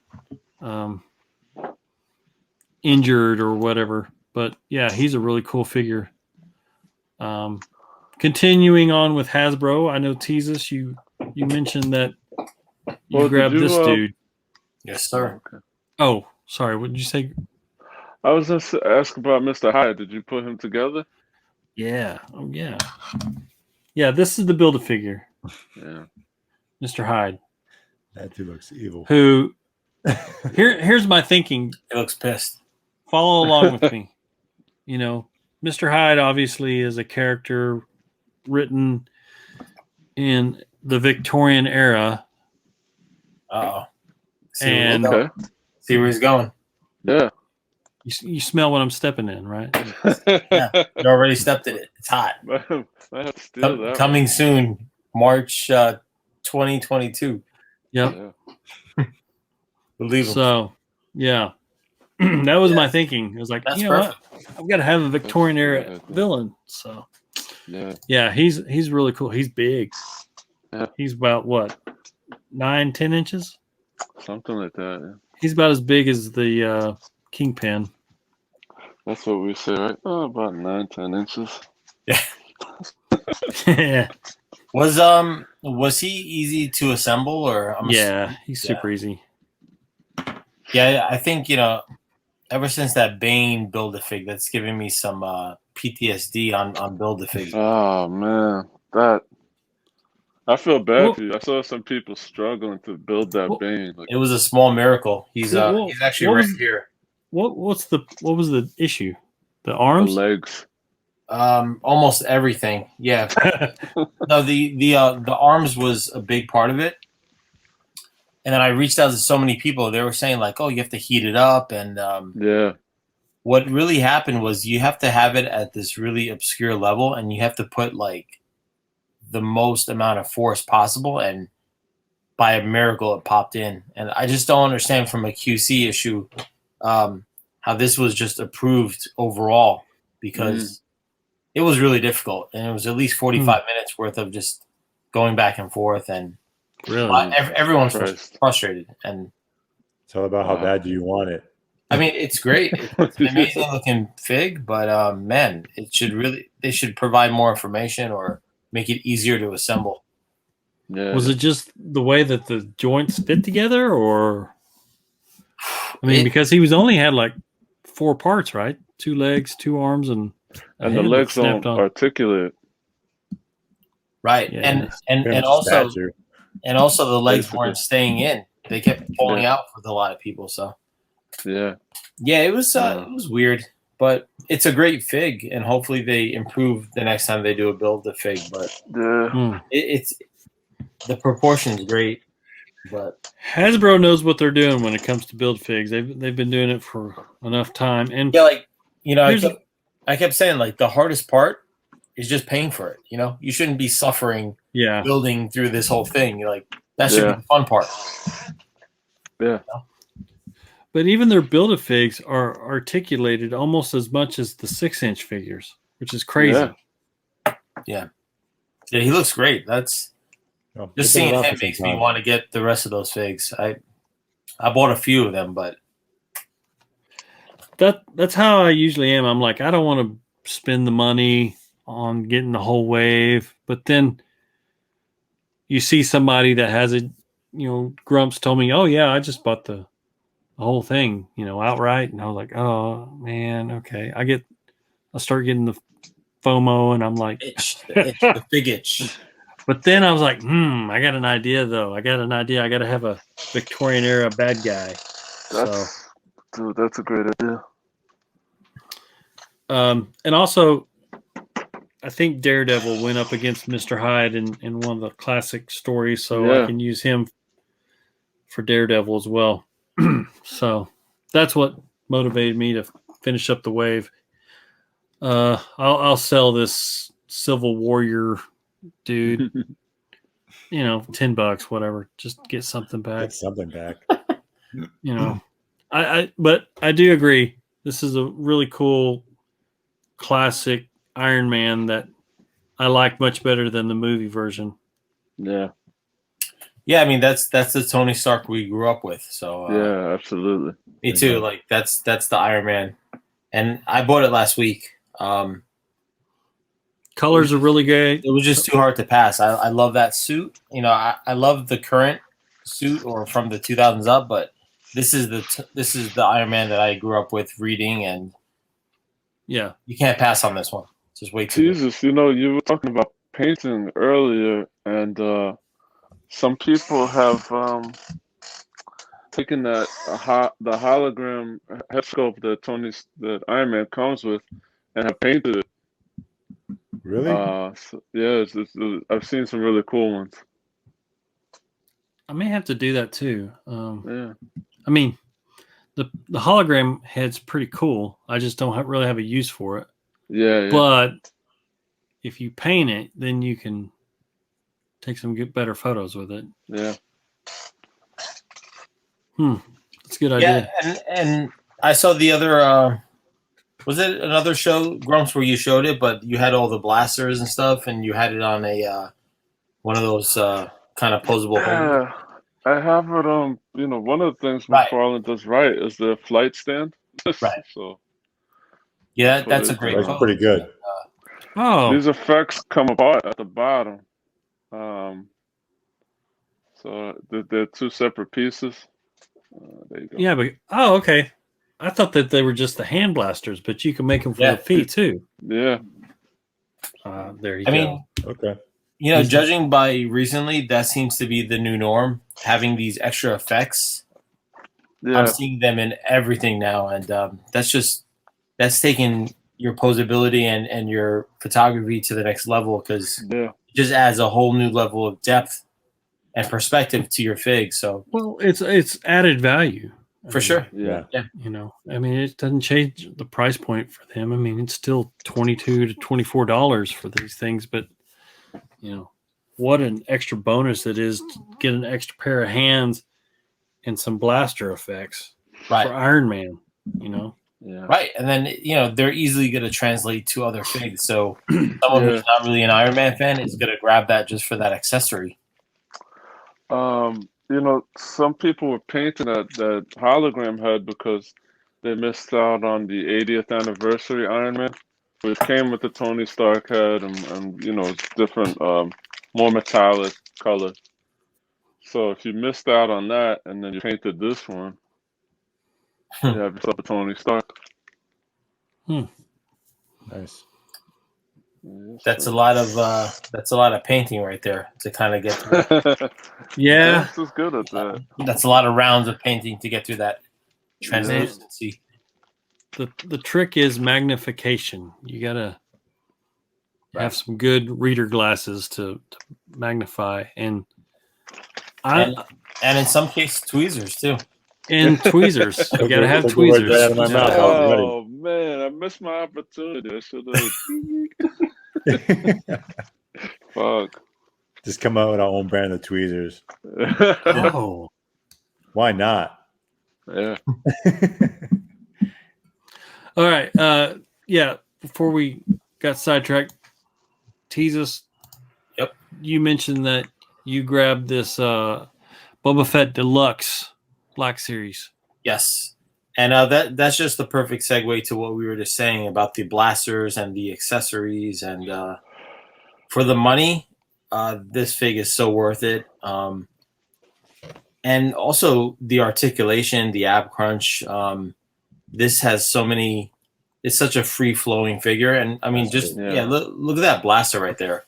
injured or whatever. But yeah, he's a really cool figure. Continuing on with Hasbro, I know Toyz, you mentioned that you grabbed this dude. Yes, sir. Okay. Oh, sorry. What did you say? I was just asking about Mr. Hyde. Did you put him together? Yeah. Oh, yeah. Yeah, this is the Build-A-Figure. Yeah. Mr. Hyde. That dude looks evil. Who? Here's my thinking. He looks pissed. Follow along with me. You know, Mr. Hyde obviously is a character written in the Victorian era. See where he's going. Yeah. You smell what I'm stepping in, right? Yeah, you already stepped in it. It's hot. Coming soon, March 2022. Yep. Yeah. Believe him. So, yeah. That was my thinking. It was like, that's you know perfect. what? I've got to have a Victorian era villain. So, yeah, he's really cool. He's big. Yeah. He's about what, 9-10 inches? Something like that. Yeah. He's about as big as the Kingpin. That's what we say, right? Oh, about 9-10 inches. Yeah. Yeah. Was he easy to assemble, or? He's super easy. Yeah, I think, you know, ever since that Bane Build-A-Fig, that's given me some PTSD on Build-A-Fig. Oh man, that I feel bad Well- for you. I saw some people struggling to build that Well- Bane. Like, It was a small miracle. He's actually what right was- here. What was the issue? The the arms? legs. Almost everything. Yeah. No, the arms was a big part of it. And then I reached out to so many people. They were saying like, "Oh, you have to heat it up." And Yeah, what really happened was you have to have it at this really obscure level, and you have to put like the most amount of force possible. And by a miracle, it popped in. And I just don't understand from a QC issue how this was just approved overall, because it was really difficult, and it was at least 45 minutes worth of just going back and forth, and Really? everyone's Christ. frustrated. And It's all about how Wow. bad do you want it. I mean, it's great. It's an amazing looking fig, but man, they should provide more information or make it easier to assemble. yeah. Was it just the way that the joints fit together, or? I mean, because he was only had like 4 parts, right? 2 legs, 2 arms, and a And the head that legs snapped don't on. articulate. Right. Yeah. and Pretty much also stature. the legs Basically. weren't staying in. They kept pulling Yeah. out with a lot of people. So Yeah. yeah, it was Yeah. it was weird, but it's a great fig, and hopefully they improve the next time they do a Build-A-Fig. But Yeah. Hmm. it's the proportion's great, but Hasbro knows what they're doing when it comes to build figs. They've been doing it for enough time, and yeah, like I Here's- kept saying like the hardest part is just paying for it. You shouldn't be suffering yeah, building through this whole thing. You're like, that should Yeah. be the fun part. Yeah. but even their Build-A-Figs are articulated almost as much as the 6-inch figures, which is crazy. Yeah. Yeah, he looks great. That's Oh, just they've seeing been around him for some makes me time. want to get the rest of those figs. I bought a few of them, but That's how I usually am. I'm like, I don't want to spend the money on getting the whole wave, but then you see somebody that has it. Grumps told me, "Oh yeah, I just bought the whole thing, outright," and I was like, "Oh man, okay." I start getting the FOMO, and I'm like, the fig itch. but then I was like, I got an idea though. I got to have a Victorian era bad guy. Dude, that's a great idea. And also, I think Daredevil went up against Mr. Hyde in one of the classic stories, so Yeah. I can use him for Daredevil as well. So that's what motivated me to finish up the wave. I'll sell this Civil Warrior dude, $10, whatever. Just get something back. Get something back. But I do agree. This is a really cool classic Iron Man that I like much better than the movie version. Yeah. Yeah, I mean that's the Tony Stark we grew up with. So Yeah, absolutely. me too. Like that's the Iron Man, and I bought it last week. Colors are really great. It was just too hard to pass. I love that suit. I love the current suit or from the 2000s up, but this is the Iron Man that I grew up with reading, and Yeah. you can't pass on this one. Just wait too. Jesus, you were talking about painting earlier, and some people have taken the hologram head sculpt that Iron Man comes with, and have painted it. Really? I've seen some really cool ones. I may have to do that too. Yeah. I mean, the hologram head's pretty cool. I just don't really have a use for it. Yeah. But if you paint it, then you can take some better photos with it. Yeah. That's a good idea. Yeah, and I saw the other. Was it another show, Grumps, where you showed it, but you had all the blasters and stuff, and you had it on a one of those kind of posable. Yeah. I have it on. One of the things Right. McFarlane does right is the flight stand. Right. So Yeah, that's a great. That's pose. pretty good. Oh, these effects come apart at the bottom. So they're two separate pieces. There you go. yeah, but okay. I thought that they were just the hand blasters, but you can make them for Yeah. the feet too. Yeah. There you I go. mean, Okay. you know, judging by recently, that seems to be the new norm. Having these extra effects, Yeah. I'm seeing them in everything now, and that's taking your posability and your photography to the next level because Yeah. it just adds a whole new level of depth and perspective to your fig. So, well, it's added value for sure, Yeah. You know, I mean, it doesn't change the price point for them. I mean, it's still $22 to $24 for these things, but you know, what an extra bonus it is to get an extra pair of hands and some blaster effects right, for Iron Man. You know, Yeah. right, and then you know they're easily going to translate to other figs. So, someone Yeah. who's not really an Iron Man fan is going to grab that just for that accessory. You know, some people were painting that hologram head because they missed out on the 80th anniversary Iron Man, which came with the Tony Stark head and you know, it's different, more metallic color. So if you missed out on that and then you painted this one, you have yourself a Tony Stark. Nice. Yes, That's sir. a lot of painting right there to kind of get through. yeah, This is good at that. That's a lot of rounds of painting to get through that translucency. the trick is magnification. You gotta have some good reader glasses to magnify, and And in some cases, tweezers too. and tweezers. You gotta have Took the words right out tweezers. of my mouth. I was ready. Oh man, I missed my opportunity. I should have. Fuck. Just come out with our own brand of tweezers. Oh, Why not? Yeah. all right. Yeah. Before we got sidetracked, tease us. Yep. You mentioned that you grabbed this Boba Fett Deluxe Black Series. Yes, and that's just the perfect segue to what we were just saying about the blasters and the accessories. And for the money, this fig is so worth it. And also the articulation, the ab crunch. This has so many. It's such a free flowing figure, and I mean, just look at that blaster right there.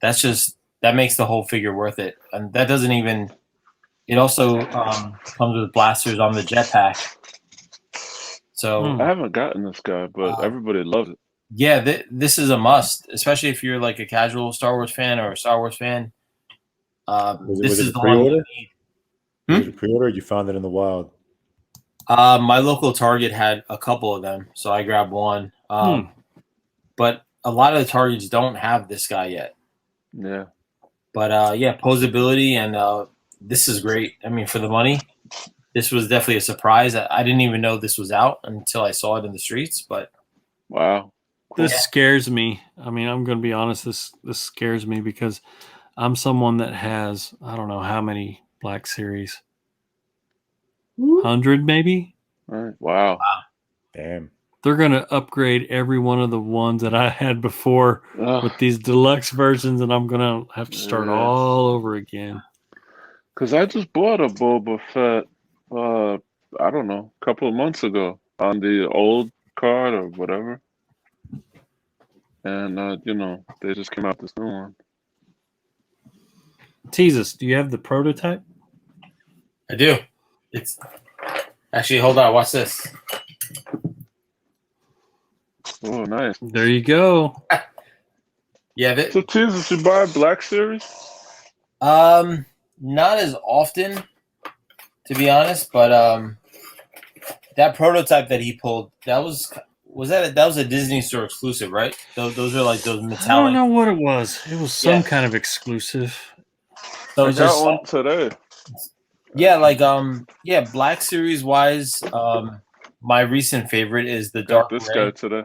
That makes the whole figure worth it, and that doesn't even. It also comes with blasters on the jetpack. So I haven't gotten this guy, but everybody loves it. Yeah, this is a must, especially if you're like a casual Star Wars fan or a Star Wars fan. This is the one you need. Was it a pre-order? You found it in the wild. My local Target had a couple of them, so I grabbed one. But a lot of the Targets don't have this guy yet. Yeah. But posability and this is great. I mean, for the money, this was definitely a surprise. I didn't even know this was out until I saw it in the streets. But wow, this scares me. I mean, I'm going to be honest. This scares me because I'm someone that has I don't know how many Black Series, 100 maybe. Right. Wow. Damn. They're going to upgrade every one of the ones that I had before with these deluxe versions, and I'm going to have to start all over again. Because I just bought a Boba Fett, I don't know, a couple of months ago on the old card or whatever. And, you know, they just came out this new one. Tease us. Do you have the prototype? I do. It's actually, hold on. Watch this. Oh, nice. There you go. Yeah. So, Tease, did you buy a Black Series? Not as often, to be honest, but that prototype that he pulled, that was a Disney Store exclusive, right? Those are like those metallic. I don't know what it was. It was some kind of exclusive. So I got one today. Yeah, like Black Series wise, my recent favorite is the Dark This Ray. guy today.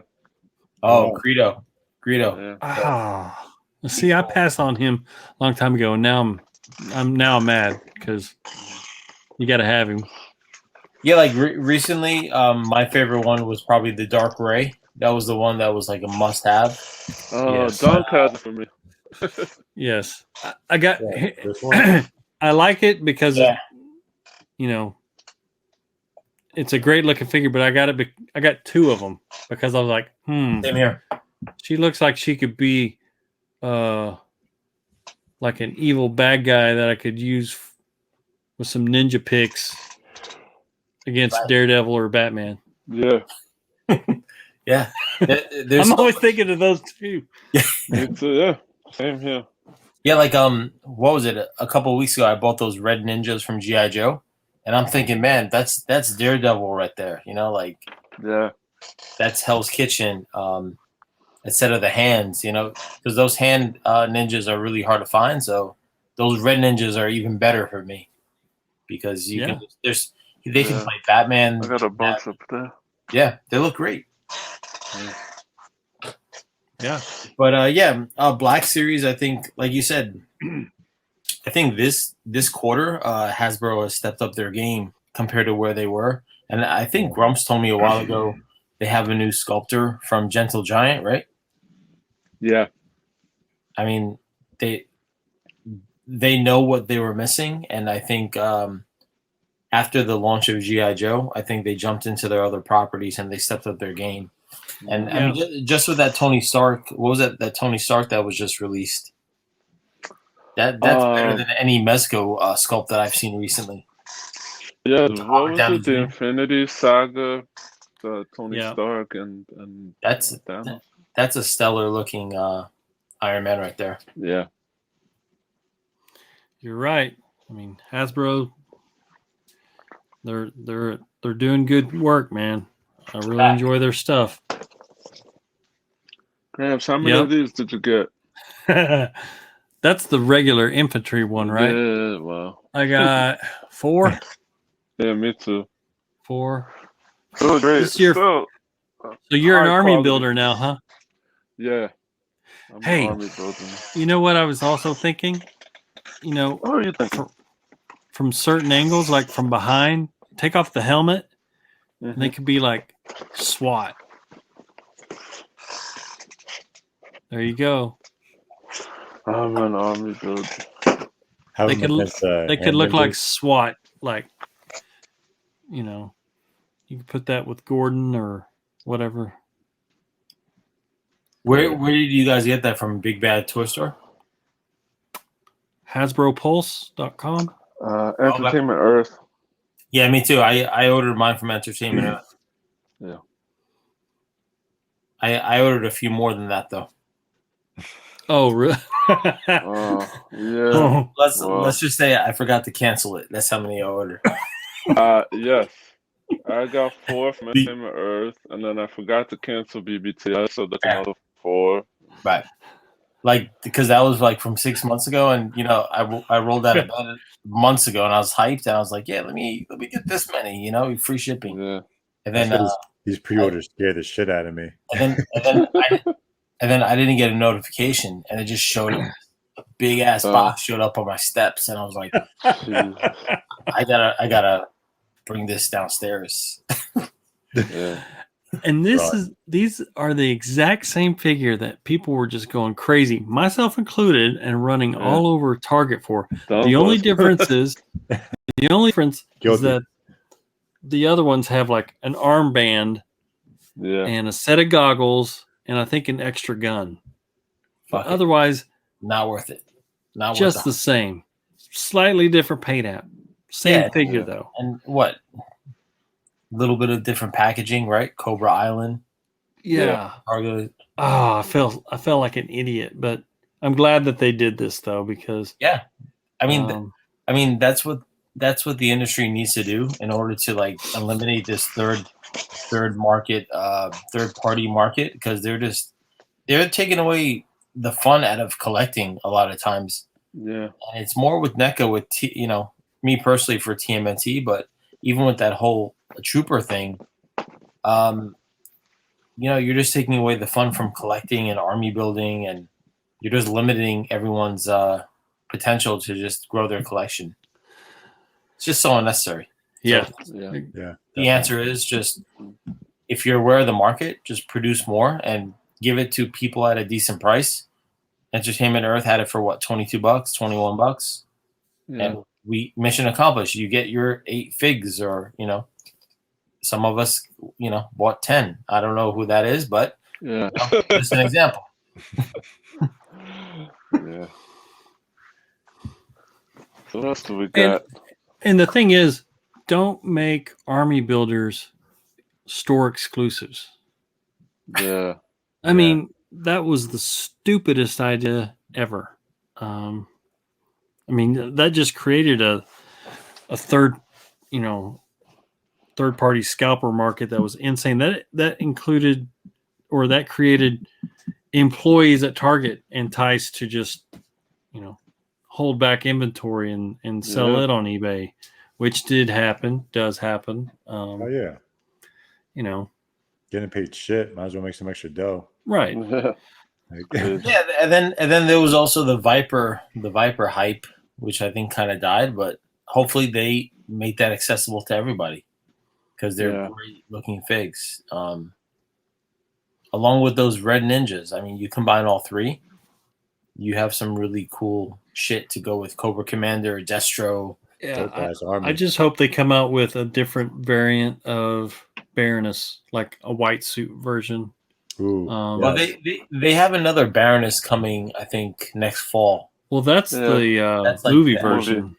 Oh, Greedo. Yeah. See, I passed on him a long time ago, and now I'm mad because you got to have him. Yeah, like recently, my favorite one was probably the Dark Ray. That was the one that was like a must-have. Oh, Yes. Dunk has it for me. Yes, I got. This one? I like it because you know, it's a great looking figure, but I got two of them because I was like, Same here. she looks like she could be like an evil bad guy that I could use with some ninja picks against Daredevil or Batman. Yeah. Yeah. I'm always thinking of those two. Me too, yeah. Same here. Yeah, like what was it? A couple of weeks ago, I bought those red ninjas from GI Joe, and I'm thinking, man, that's Daredevil right there. You know, like Yeah. that's Hell's Kitchen. Instead of the hands, you know, because those hand ninjas are really hard to find. So those red ninjas are even better for me because you can. They can play Batman. I got a bunch up there. Yeah, they look great. Yeah. But Black Series, I think, like you said, I think this quarter, Hasbro has stepped up their game compared to where they were. And I think Grumps told me a while ago they have a new sculptor from Gentle Giant, right? Yeah. I mean, they know what they were missing, and I think after the launch of G.I. Joe, I think they jumped into their other properties and they stepped up their game. And I mean, just with that Tony Stark, what was that Tony Stark that was just released? That's better than any Mezco sculpt that I've seen recently. Yeah, what was it? The Infinity Saga, Tony Stark, and that's a stellar looking Iron Man right there. Yeah, you're right. I mean, Hasbro, they're doing good work, man. I really enjoy their stuff. Gramps, how many of these did you get? That's the regular infantry one, right? Yeah, well. I got 4. Yeah, me too. 4. Oh, great. So you're an army builder now, huh? Yeah. I'm an army builder. You know what I was also thinking? You know, what are you thinking? From certain angles, like from behind, take off the helmet, and they could be like SWAT. There you go. I'm an army builder. They could look like SWAT, like, you know, you could put that with Gordon or whatever. Where did you guys get that from? Big Bad Toy Store? HasbroPulse.com. Entertainment Earth. Yeah, me too. I ordered mine from Entertainment Earth. Yeah. I ordered a few more than that though. Oh, really? Yeah. Let's just say I forgot to cancel it. That's how many I ordered. Yes. I got 4 from Entertainment Earth, and then I forgot to cancel BBTS, so that's another 4. Right. Like, because that was like from 6 months ago, and you know, I rolled out of bed months ago, and I was hyped, and I was like, yeah, let me get this many, you know, free shipping. Yeah. And then these pre-orders scared the shit out of me. And then I didn't get a notification, and it just showed up. A big ass box showed up on my steps, and I was like, I gotta bring this downstairs. Yeah. And these are the exact same figure that people were just going crazy, myself included, and running all over Target for. The only difference is that the other ones have like an armband and a set of goggles and I think an extra gun. But otherwise, not worth it. Not just worth the same. Slightly different paint app. Same figure though. And what? A little bit of different packaging, right? Cobra Island. Yeah. Oh, I felt like an idiot, but I'm glad that they did this though, because I mean that's what the industry needs to do in order to like eliminate this third market, third party market, because they're taking away the fun out of collecting a lot of times. Yeah. And it's more with NECA with me personally for TMNT, but even with that whole Trooper thing, you're just taking away the fun from collecting and army building, and you're just limiting everyone's potential to just grow their collection. It's just so unnecessary. Yeah. The answer is just, if you're aware of the market, just produce more and give it to people at a decent price. Entertainment Earth had it for what, $22, $21, and mission accomplished. You get your 8 figs, or some of us, bought 10. I don't know who that is, but Yeah. just an example. Yeah. So what else do we got? And the thing is, don't make army builders store exclusives. Yeah. I mean, that was the stupidest idea ever. I mean, that just created a third party scalper market that was insane. That included, or that created employees at Target enticed to just, hold back inventory and sell it on eBay, which does happen. Oh yeah. Getting paid shit. Might as well make some extra dough. Right. Yeah, and then there was also the Viper hype, which I think kind of died, but hopefully they make that accessible to everybody because they're great looking figs. Along with those red ninjas, I mean, you combine all three, you have some really cool shit to go with Cobra Commander, Destro. Yeah, I just hope they come out with a different variant of Baroness, like a white suit version. Ooh, well, they have another Baroness coming, I think, next fall. Well, that's the movie version.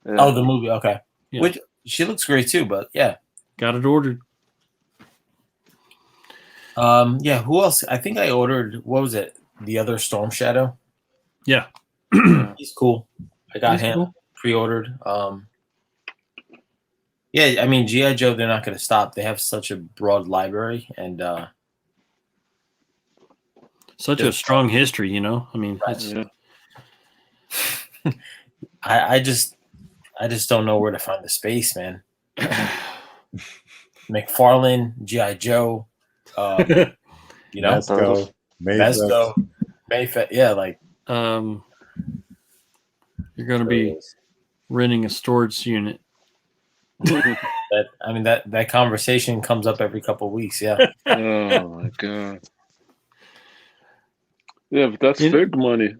Yeah. Oh, the movie. Okay. Yeah. Which she looks great too, but yeah. Got it ordered. Yeah, who else? I think I ordered, what was it? The other Storm Shadow. Yeah. He's cool. I got him pre-ordered. Yeah, I mean, G.I. Joe, they're not going to stop. They have such a broad library and such a strong history, I mean, it's I just don't know where to find the space, man. McFarlane, G.I. Joe, Mezco, Mayfett, yeah, like you're going to be renting a storage unit. That conversation comes up every couple of weeks. Yeah. Oh my god. Yeah, but that's big money,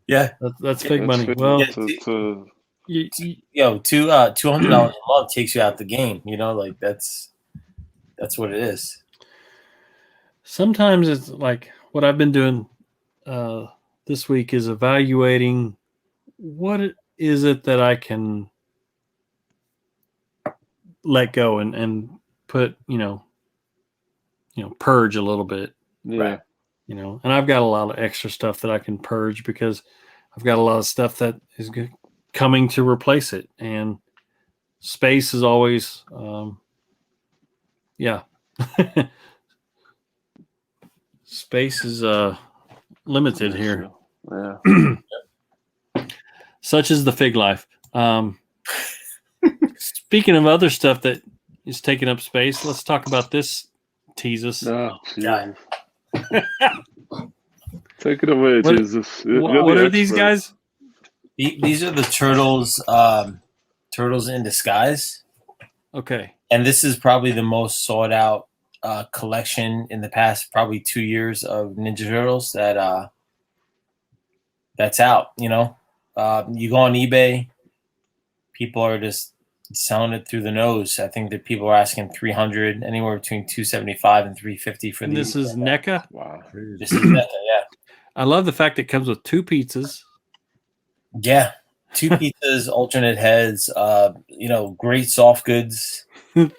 Yeah, that's big money. Well, $200 a month takes you out the game. Like that's what it is. Sometimes it's like what I've been doing this week is evaluating what is it that I can let go and put, purge a little bit. Yeah. And I've got a lot of extra stuff that I can purge because I've got a lot of stuff that is coming to replace it. And space is always, space is limited here. Yeah. Such is the fig life. Speaking of other stuff that is taking up space, let's talk about this teasus. Oh, take it away, Jesus. What are these guys? These are the turtles. Turtles in Disguise. Okay. And this is probably the most sought out collection in the past probably 2 years of Ninja Turtles that's out. You go on eBay, people are just selling it through the nose. I think that people are asking $300, anywhere between $275 and $350 for these. This is NECA. Wow. This is NECA, yeah. I love the fact it comes with 2 pizzas. Yeah, 2 pizzas, alternate heads. Great soft goods.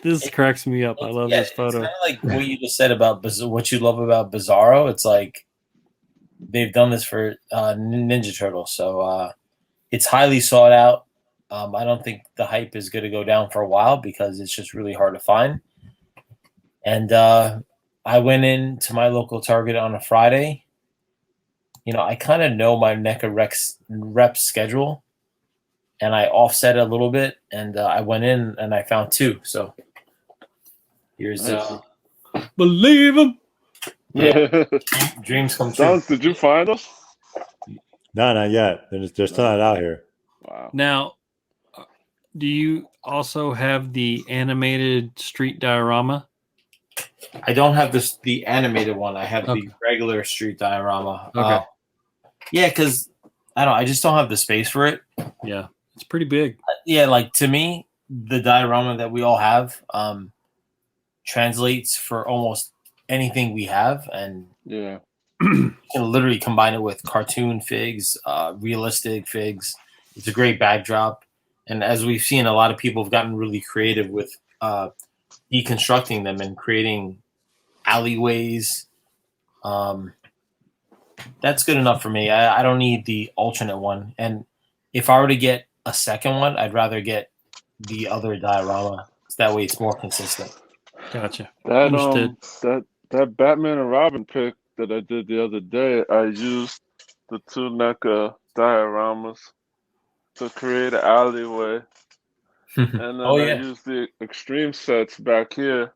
This cracks me up. I love this photo. It's kind of like what you just said about what you love about Bizarro. It's like they've done this for Ninja Turtles, so it's highly sought out. I don't think the hype is going to go down for a while because it's just really hard to find. And I went into my local Target on a Friday. I kind of know my NECA rep schedule, and I offset it a little bit, and I went in and I found 2. So here's believe them. Yeah, dreams come true. Did you find us? No, not yet. They're still not out here. Wow. Now, do you also have the animated street diorama? I don't have the animated one. I have the regular street diorama. Okay. Yeah, because I just don't have the space for it. Yeah, it's pretty big. Yeah, like to me, the diorama that we all have translates for almost anything we have, and Yeah. you can literally combine it with cartoon figs, realistic figs. It's a great backdrop, and as we've seen, a lot of people have gotten really creative with deconstructing them and creating alleyways. That's good enough for me. I don't need the alternate one, and if I were to get a second one, I'd rather get the other diorama. So that way, it's more consistent. Gotcha. That Understood. that Batman and Robin pick that I did the other day, I used the 2 NECA dioramas to create an alleyway, and then I used the extreme sets back here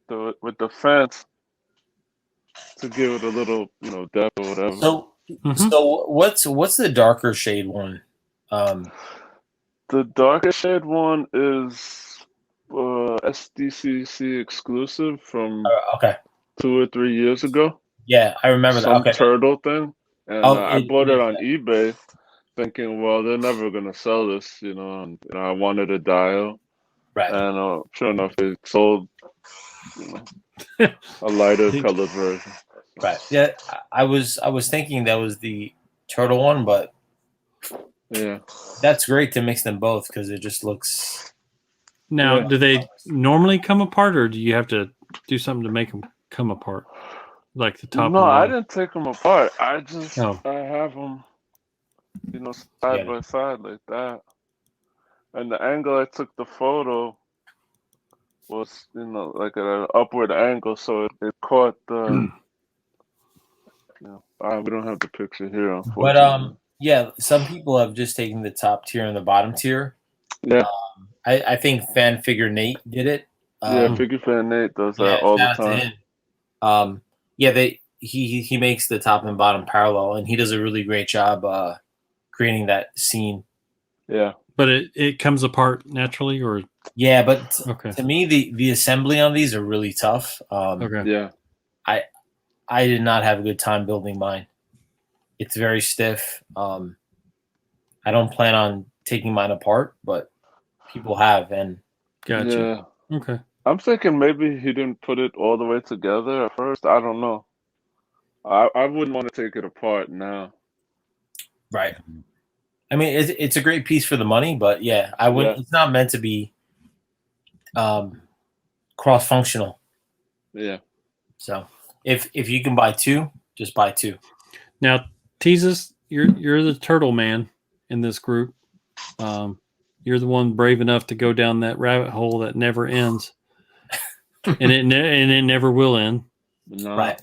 with the fence to give it a little, depth or whatever. So, so what's the darker shade one? The darker shade one is SDCC exclusive from 2 or 3 years ago. Yeah, I remember Some that. turtle thing, and I bought it on eBay, thinking, well, they're never gonna sell this, and I wanted a dial, right? And sure enough, they sold a lighter colored version. Right. Yeah, I was thinking that was the turtle one, but yeah, that's great to mix them both because it just looks. Now, do they normally come apart, or do you have to do something to make them come apart, like the top? No, I didn't take them apart. I just I have them, side by side like that, and the angle I took the photo was, like at an upward angle, so it caught the. We don't have the picture here, unfortunately. But yeah, some people have just taken the top tier and the bottom tier. Yeah, I think Fan Figure Nate did it. Figure Fan Nate does that all the time. He makes the top and bottom parallel, and he does a really great job creating that scene. Yeah, but it comes apart naturally, or but to me the assembly on these are really tough. I did not have a good time building mine. It's very stiff. I don't plan on taking mine apart, but people have, and gotcha. Yeah. Okay. I'm thinking maybe he didn't put it all the way together at first. I don't know. I wouldn't want to take it apart now. Right. I mean, it's a great piece for the money, but I wouldn't. Yeah. It's not meant to be cross-functional. Yeah. So if you can buy 2, just buy 2. Now, Toyz, you're the turtle man in this group. You're the one brave enough to go down that rabbit hole that never ends, and it never will end. No. Right.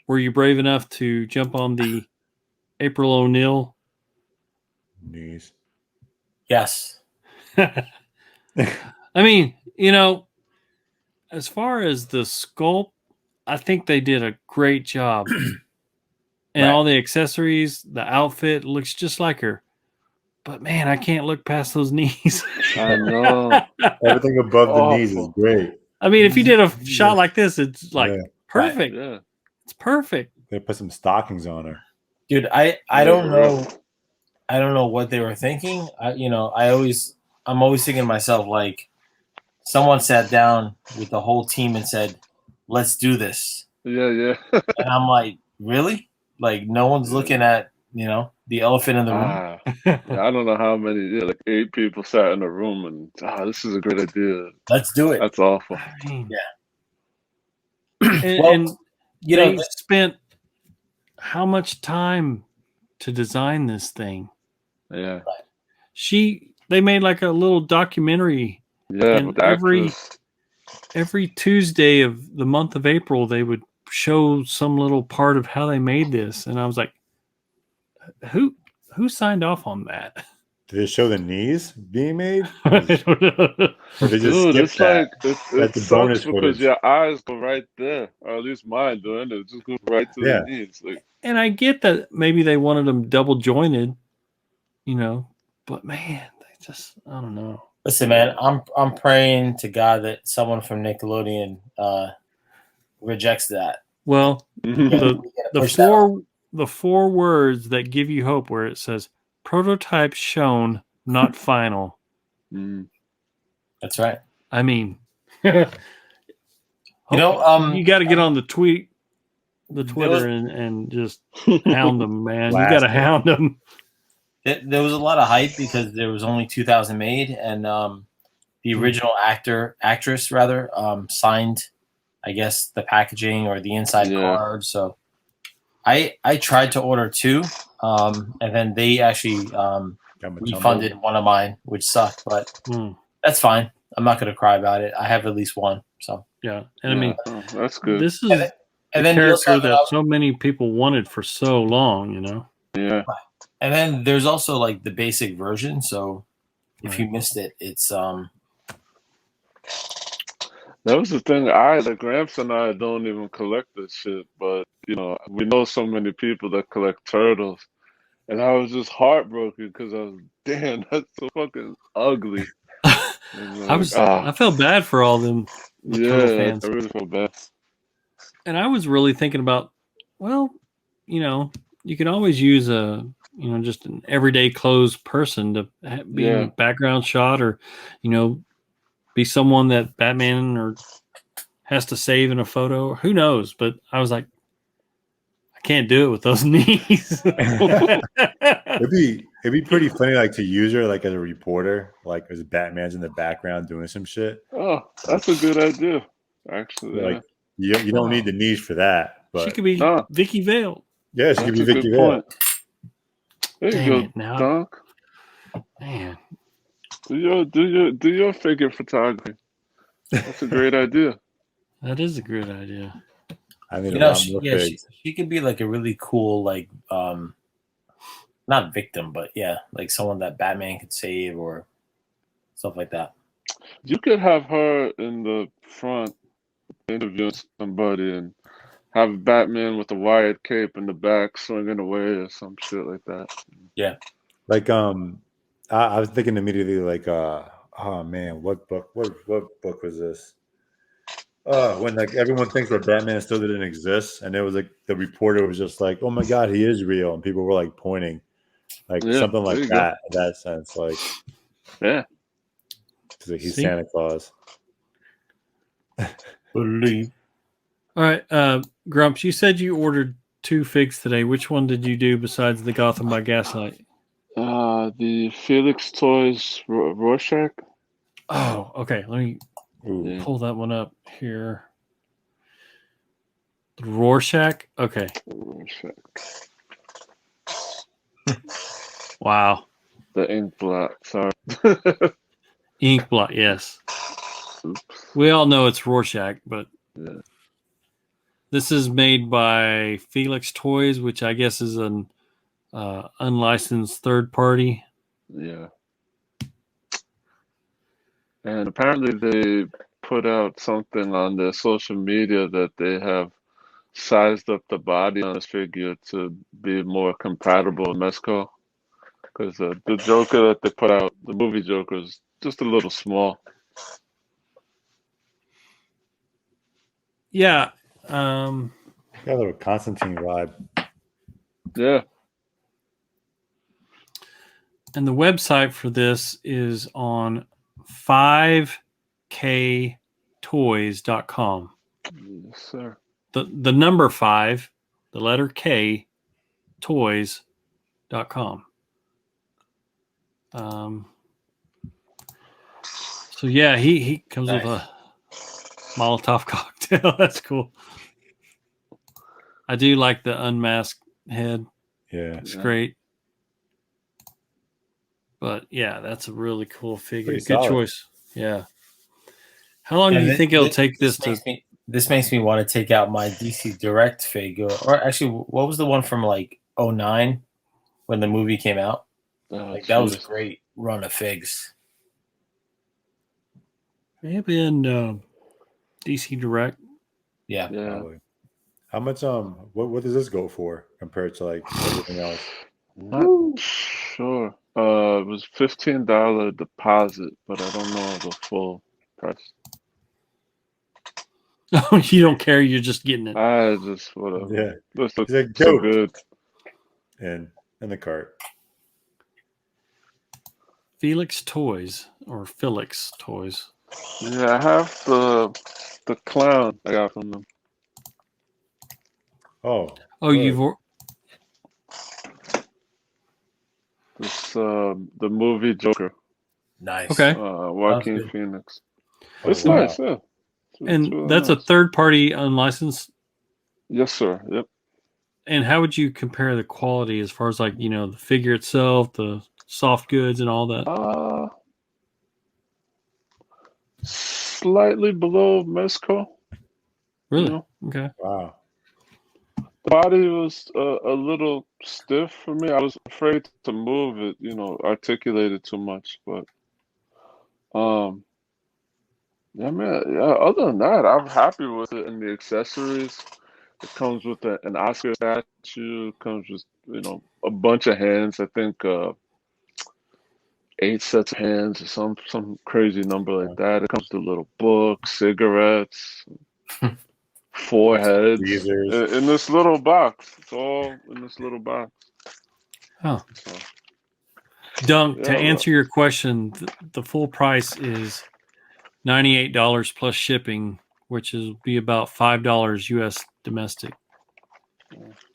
Were you brave enough to jump on the April O'Neil knees? Yes. I mean, as far as the sculpt, I think they did a great job. And all the accessories, the outfit looks just like her. But man, I can't look past those knees. I know. Everything above the knees is great. I mean, if you did a shot like this, it's like perfect. Yeah. It's perfect. They put some stockings on her. Dude, I don't know. I don't know what they were thinking. I'm always thinking to myself, like, someone sat down with the whole team and said, let's do this. Yeah. And I'm like, really? Like, no one's looking at, the elephant in the room. I don't know how many, like 8 people sat in a room and, this is a great idea. Let's do it. That's awful. And they spent how much time to design this thing? Yeah. They made like a little documentary. Yeah, and every Tuesday of the month of April, they would show some little part of how they made this, and I was like, "Who signed off on that?" Did they show the knees being made? I don't know. Or they just Dude, it's that? Like it the sucks bonus because footage. your eyes go right there, or at least mine do, and it just goes right to the knees. Like, and I get that maybe they wanted them double jointed, but man, they just I don't know. Listen, man, I'm praying to God that someone from Nickelodeon rejects that. Well, the 4 words that give you hope, where it says prototype shown, not final. That's right. I mean, You know, you got to get on the Twitter was- and just hound them, man. You Blast got to it. hound them. there was a lot of hype because there was only 2,000 made, and the original actress rather, signed, I guess, the packaging or the inside card. So I tried to order 2, and then they actually refunded one of mine, which sucked, but that's fine. I'm not going to cry about it. I have at least 1. So yeah, and I mean, that's good. this is and the then character that so many people wanted for so long, you know. Yeah. And then there's also like the basic version. So if you missed it, it's That was the thing. The Gramps and I don't even collect this shit, but you know, we know so many people that collect turtles, and I was just heartbroken because I was, damn, that's so fucking ugly. I felt bad for all them turtle fans. I really felt bad. And I was really thinking about, well, you know, you can always use just an everyday clothes person to be in a background shot, or, you know, be someone that Batman or has to save in a photo. Who knows? But I was like, I can't do it with those knees. It'd be pretty funny, like, to use her like as a reporter, like as Batman's in the background doing some shit. Oh, that's a good idea, actually. Like, you don't need the knees for that. But she could be Vicky Vale. Yeah, she could be Vicky Vale. There you go, Doc. Man, do your figure photography. That's a great idea. That is a great idea. I mean, you know, she could be like a really cool, like, not victim, but like someone that Batman could save or stuff like that. You could have her in the front interviewing somebody and have Batman with a wired cape in the back swinging away or some shit like that. Yeah. Like, I was thinking immediately, like, oh man, what book was this? When like everyone thinks that Batman still didn't exist, and it was like the reporter was just like, "Oh my God, he is real," and people were like pointing, like something like that. In that sense, like, yeah, like he's Santa Claus. All right, Grumps, you said you ordered 2 figs today. Which one did you do besides the Gotham by Gaslight? The Felix Toyz Rorschach. Oh, okay. Let me pull that one up here. The Rorschach? Okay. Rorschach. Wow. The ink blot, sorry. Ink blot, yes. Oops. We all know it's Rorschach, but this is made by Felix Toyz, which I guess is an unlicensed third party. Yeah. And apparently they put out something on their social media that they have sized up the body on this figure to be more compatible with Mezco. Because the Joker that they put out, the movie Joker, is just a little small. Yeah. Got a little Constantine vibe. Yeah. And the website for this is on 5ktoys.com. Yes, sir. The number 5, the letter K, toys.com. So yeah, he comes with a Molotov cocktail. That's cool. I do like the unmasked head. Yeah, it's great. But yeah, that's a really cool figure. Pretty Good solid choice. Yeah. How long do you think it'll take this to? This makes me want to take out my DC Direct figure, or actually, what was the one from like 2009 when the movie came out? Like that was a great run of figs. Maybe in DC Direct. Yeah. Probably. How much? What does this go for compared to like everything else? Not sure. It was $15 deposit, but I don't know the full price. Oh, you don't care. You're just getting it. I just whatever. Yeah, this looks like, so good. And in the cart. Felix Toyz or Felix Toyz. Yeah, I have the clown I got from them. Oh, Oh, good. you've This the movie Joker. Nice. okay, Joaquin good. Phoenix. Oh, It's wow. nice, yeah. It's and really that's a nice. third-party unlicensed. Yes, sir. Yep. And how would you compare the quality as far as like the figure itself, the soft goods, and all that? Slightly below Mezco. Really? know? Okay. Wow. The body was a little stiff for me. I was afraid to move it, articulate it too much. But yeah, man. Yeah. Other than that, I'm happy with it. And the accessories, it comes with an Oscar statue. It comes with a bunch of hands. I think 8 sets of hands or some crazy number like that. It comes with a little book, cigarettes, 4 heads Tweezers. in this little box. It's all in this little box. Huh. So, Dunk, to yeah, answer your question, the full price is $98 plus shipping, which is be about $5 US domestic.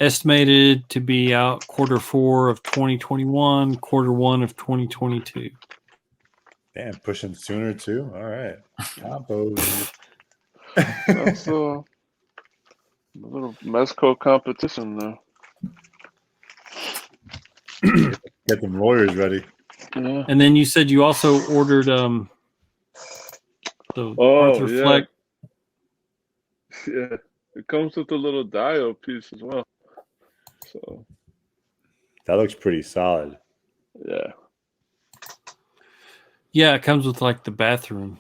Estimated to be out Q4 of 2021, Q1 of 2022. Damn, pushing sooner too. All right. Combos. that's a little Mezco competition there. Get them lawyers ready. Yeah. And then you said you also ordered the Arthur yeah. Fleck. Yeah. It comes with a little dial piece as well. So That looks pretty solid. yeah. Yeah, it comes with like the bathroom.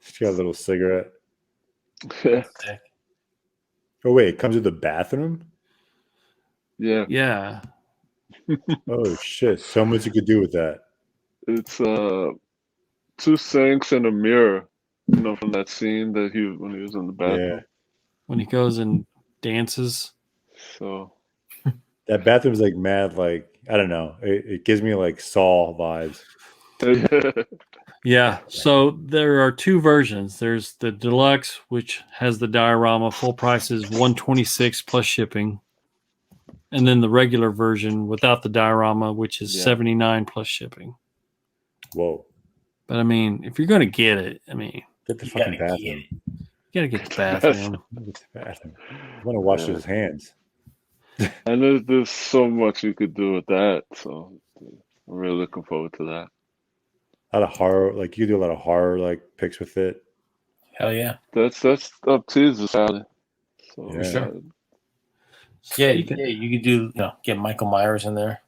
She's got a little cigarette. Yeah. Oh wait, it comes with the bathroom? Yeah. Yeah. Oh shit. So much you could do with that. It's 2 sinks and a mirror, from that scene that when he was in the bathroom. Yeah. When he goes and dances. So That bathroom's like mad, like I don't know. It gives me like Saw vibes. Yeah. So there are 2 versions. There's the Deluxe, which has the diorama. Full price is $126 plus shipping. And then the regular version without the diorama, which is $79 plus shipping. Whoa. But I mean, if you're going to get it, Get the fucking bathroom. you got to get the bathroom. Get the bathroom. I want to wash his hands. and there's so much you could do with that. So I'm really looking forward to that. A lot of horror, like you do a lot of horror like pics with it. Hell yeah. That's up to the Sally. So For sure. Yeah, you could do, get Michael Myers in there.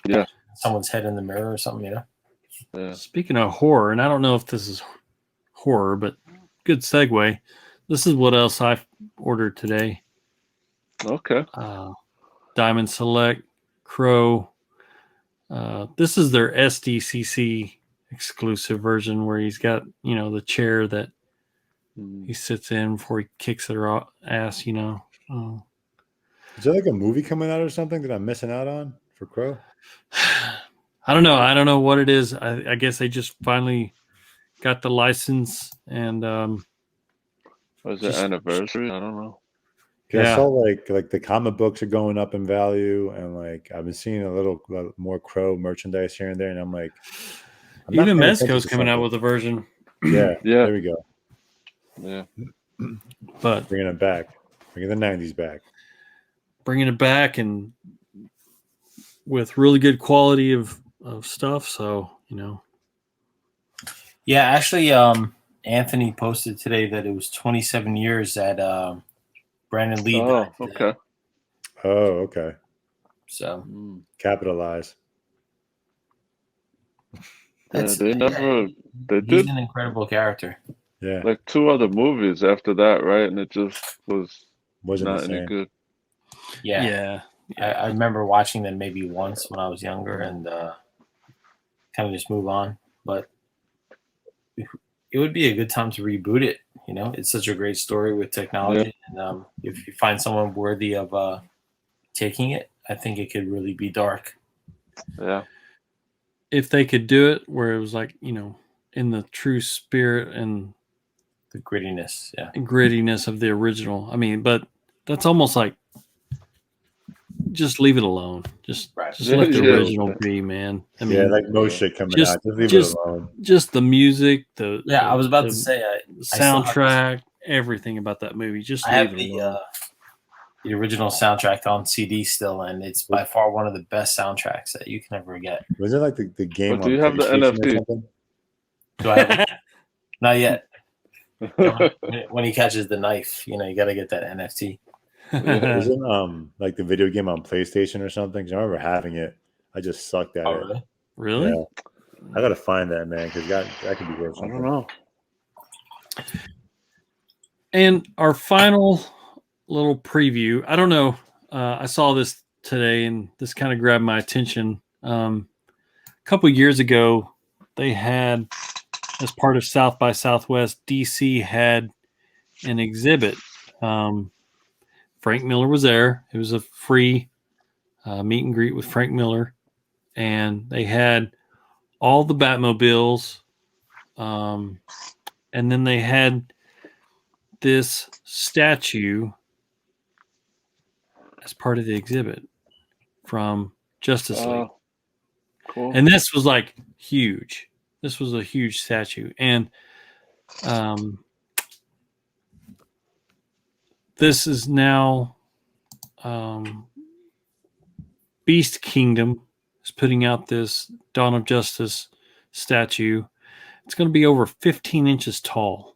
Yeah. Someone's head in the mirror or something, Yeah. Speaking of horror, and I don't know if this is horror, but good segue. This is what else I ordered today. Okay. Diamond Select, Crow. This is their SDCC exclusive version where he's got, the chair that he sits in before he kicks their ass, Is there like a movie coming out or something that I'm missing out on for Crow? I don't know. I don't know what it is. I guess they just finally got the license and Was it anniversary? I don't know. I saw like the comic books are going up in value, and like I've been seeing a little more Crow merchandise here and there, and I'm like, even Mezco's coming out with a version. Yeah. There we go. Yeah. But bringing it back, bringing the '90s back, bringing it back, and with really good quality of stuff. So Yeah, actually, Anthony posted today that it was 27 years that Brandon Lee died today. Okay. Oh, okay. So Capitalize. They he's did an incredible character. Yeah. like 2 other movies after that, right? And it just wasn't the any same. good. Yeah. I remember watching them maybe once when I was younger and kind of just move on. But it would be a good time to reboot it. It's such a great story with technology. Yeah. And if you find someone worthy of taking it, I think it could really be dark. Yeah. if they could do it where it was like, you know, in the true spirit and The grittiness, yeah. grittiness of the original. I mean, but that's almost like just leave it alone. Just Right. just let the Yeah. original be, man. I mean, yeah, like most shit coming just- out, just leave just- it alone. just the music, Yeah, I was about the to say I soundtrack, everything about that movie. Just I have leave it alone. the original soundtrack on CD still, and it's by far one of the best soundtracks that you can ever get. Was it like the game? But do on you have the PlayStation or NFT? something? Do I have it? Not yet. When he catches the knife, you know, you got to get that NFT. Isn't like the video game on PlayStation or something? 'Cause I remember having it. I just sucked at Oh, it. really? Really? Yeah. I gotta find that, man, because that could be worth I something. don't know. And our final little preview. I don't know. I saw this today, and this kind of grabbed my attention. A couple years ago, they had, as part of South by Southwest, DC had an exhibit. Frank Miller was there. It was a free meet and greet with Frank Miller, and they had all the Batmobiles, and then they had this statue as part of the exhibit from Justice League. Cool. And this was like huge. This was a huge statue. And this is now Beast Kingdom is putting out this Dawn of Justice statue. It's going to be over 15 inches tall.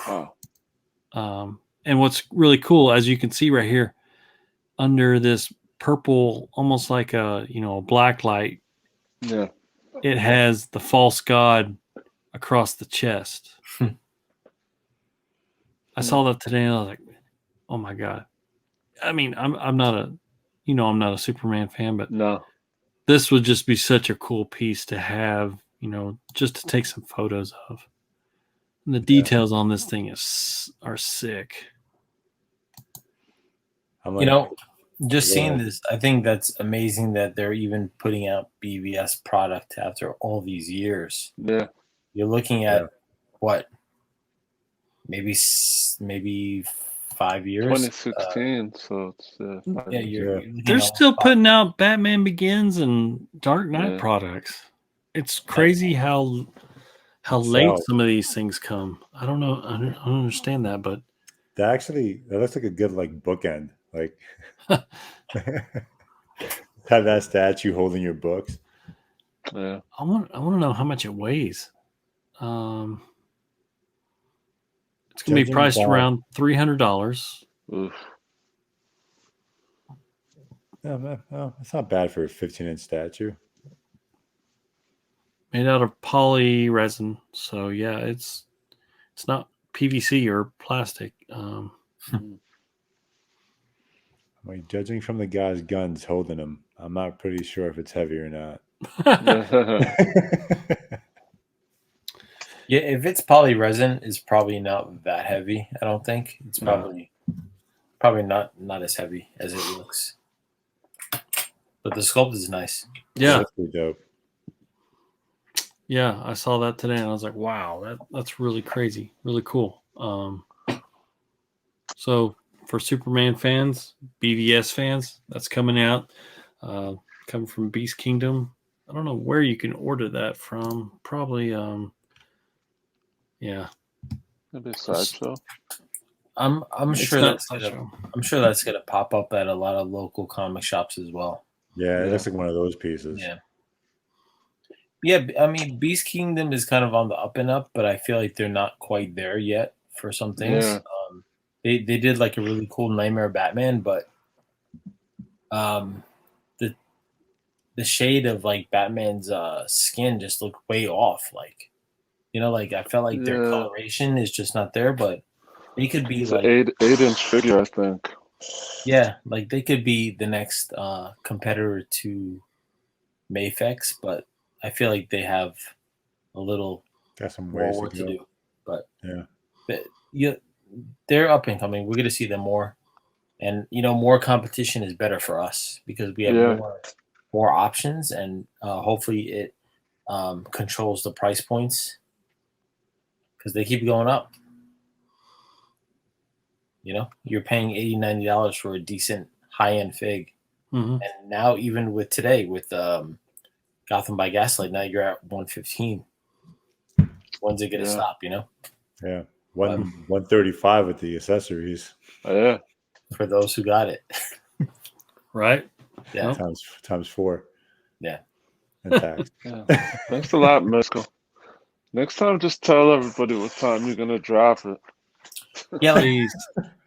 Wow. And what's really cool, as you can see right here, under this purple, almost like a black light, Yeah. it has the false god across the chest. I saw that today, and I was like, "Oh my god!" I mean, I'm not a Superman fan, but No. this would just be such a cool piece to have, just to take some photos of. And the details on this thing are sick. I'm You like, know, just Yeah. seeing this, I think that's amazing that they're even putting out BVS product after all these years. Yeah. You're looking at Yeah. what, maybe 5 years. 2016. So it's Yeah, you're looking They're at still 5 putting out Batman Begins and Dark Knight Yeah. products. It's crazy how late So- some of these things come. I don't know. I don't understand that, but that looks like a good like bookend. Like have that statue holding your books. Yeah. I want to know how much it weighs. It's going to be Judging priced by- around $300. Oof. Yeah, well, it's not bad for a 15-inch statue. Made out of poly resin, so yeah, it's not PVC or plastic. Like judging from the guy's guns holding them, I'm not pretty sure if it's heavy or not. Yeah, if it's poly resin, it's probably not that heavy. I don't think it's probably not as heavy as it looks. But the sculpt is nice. Yeah, That's pretty dope. yeah, I saw that today, and I was like, wow, that's really crazy, really cool. So for Superman fans, BVS fans, that's coming out, coming from Beast Kingdom. I don't know where you can order that from. Probably, yeah. Maybe a sideshow. I'm It's sure not that's Sideshow. gonna pop up at a lot of local comic shops as well. Yeah, it Yeah. looks like one of those pieces. Yeah. Yeah, I mean, Beast Kingdom is kind of on the up and up, but I feel like they're not quite there yet for some things. Yeah. They did like a really cool Nightmare Batman, but the shade of like Batman's skin just looked way off. Like, like I felt like their Yeah. coloration is just not there, but they could be It's like an 8-inch figure, I think. yeah, like they could be the next competitor to Mafex, but I feel like they have a little Got some more ways work to to go. do. But Yeah. they're up and coming. We're going to see them more, and more competition is better for us because we have Yeah. more options, and hopefully controls the price points because they keep going up. You know, you're paying $80, $90 for a decent high-end fig. Mm-hmm. And now even with today, with Gotham by Gaslight, now you're at $115. When's it going to stop, you know? Yeah. 135 with the accessories. Oh, yeah. For those who got it. Right? Yeah. Times 4. Yeah. And tax. Yeah. Thanks a lot, Mezco. Next time, just tell everybody what time you're going to drop it. Yeah, like,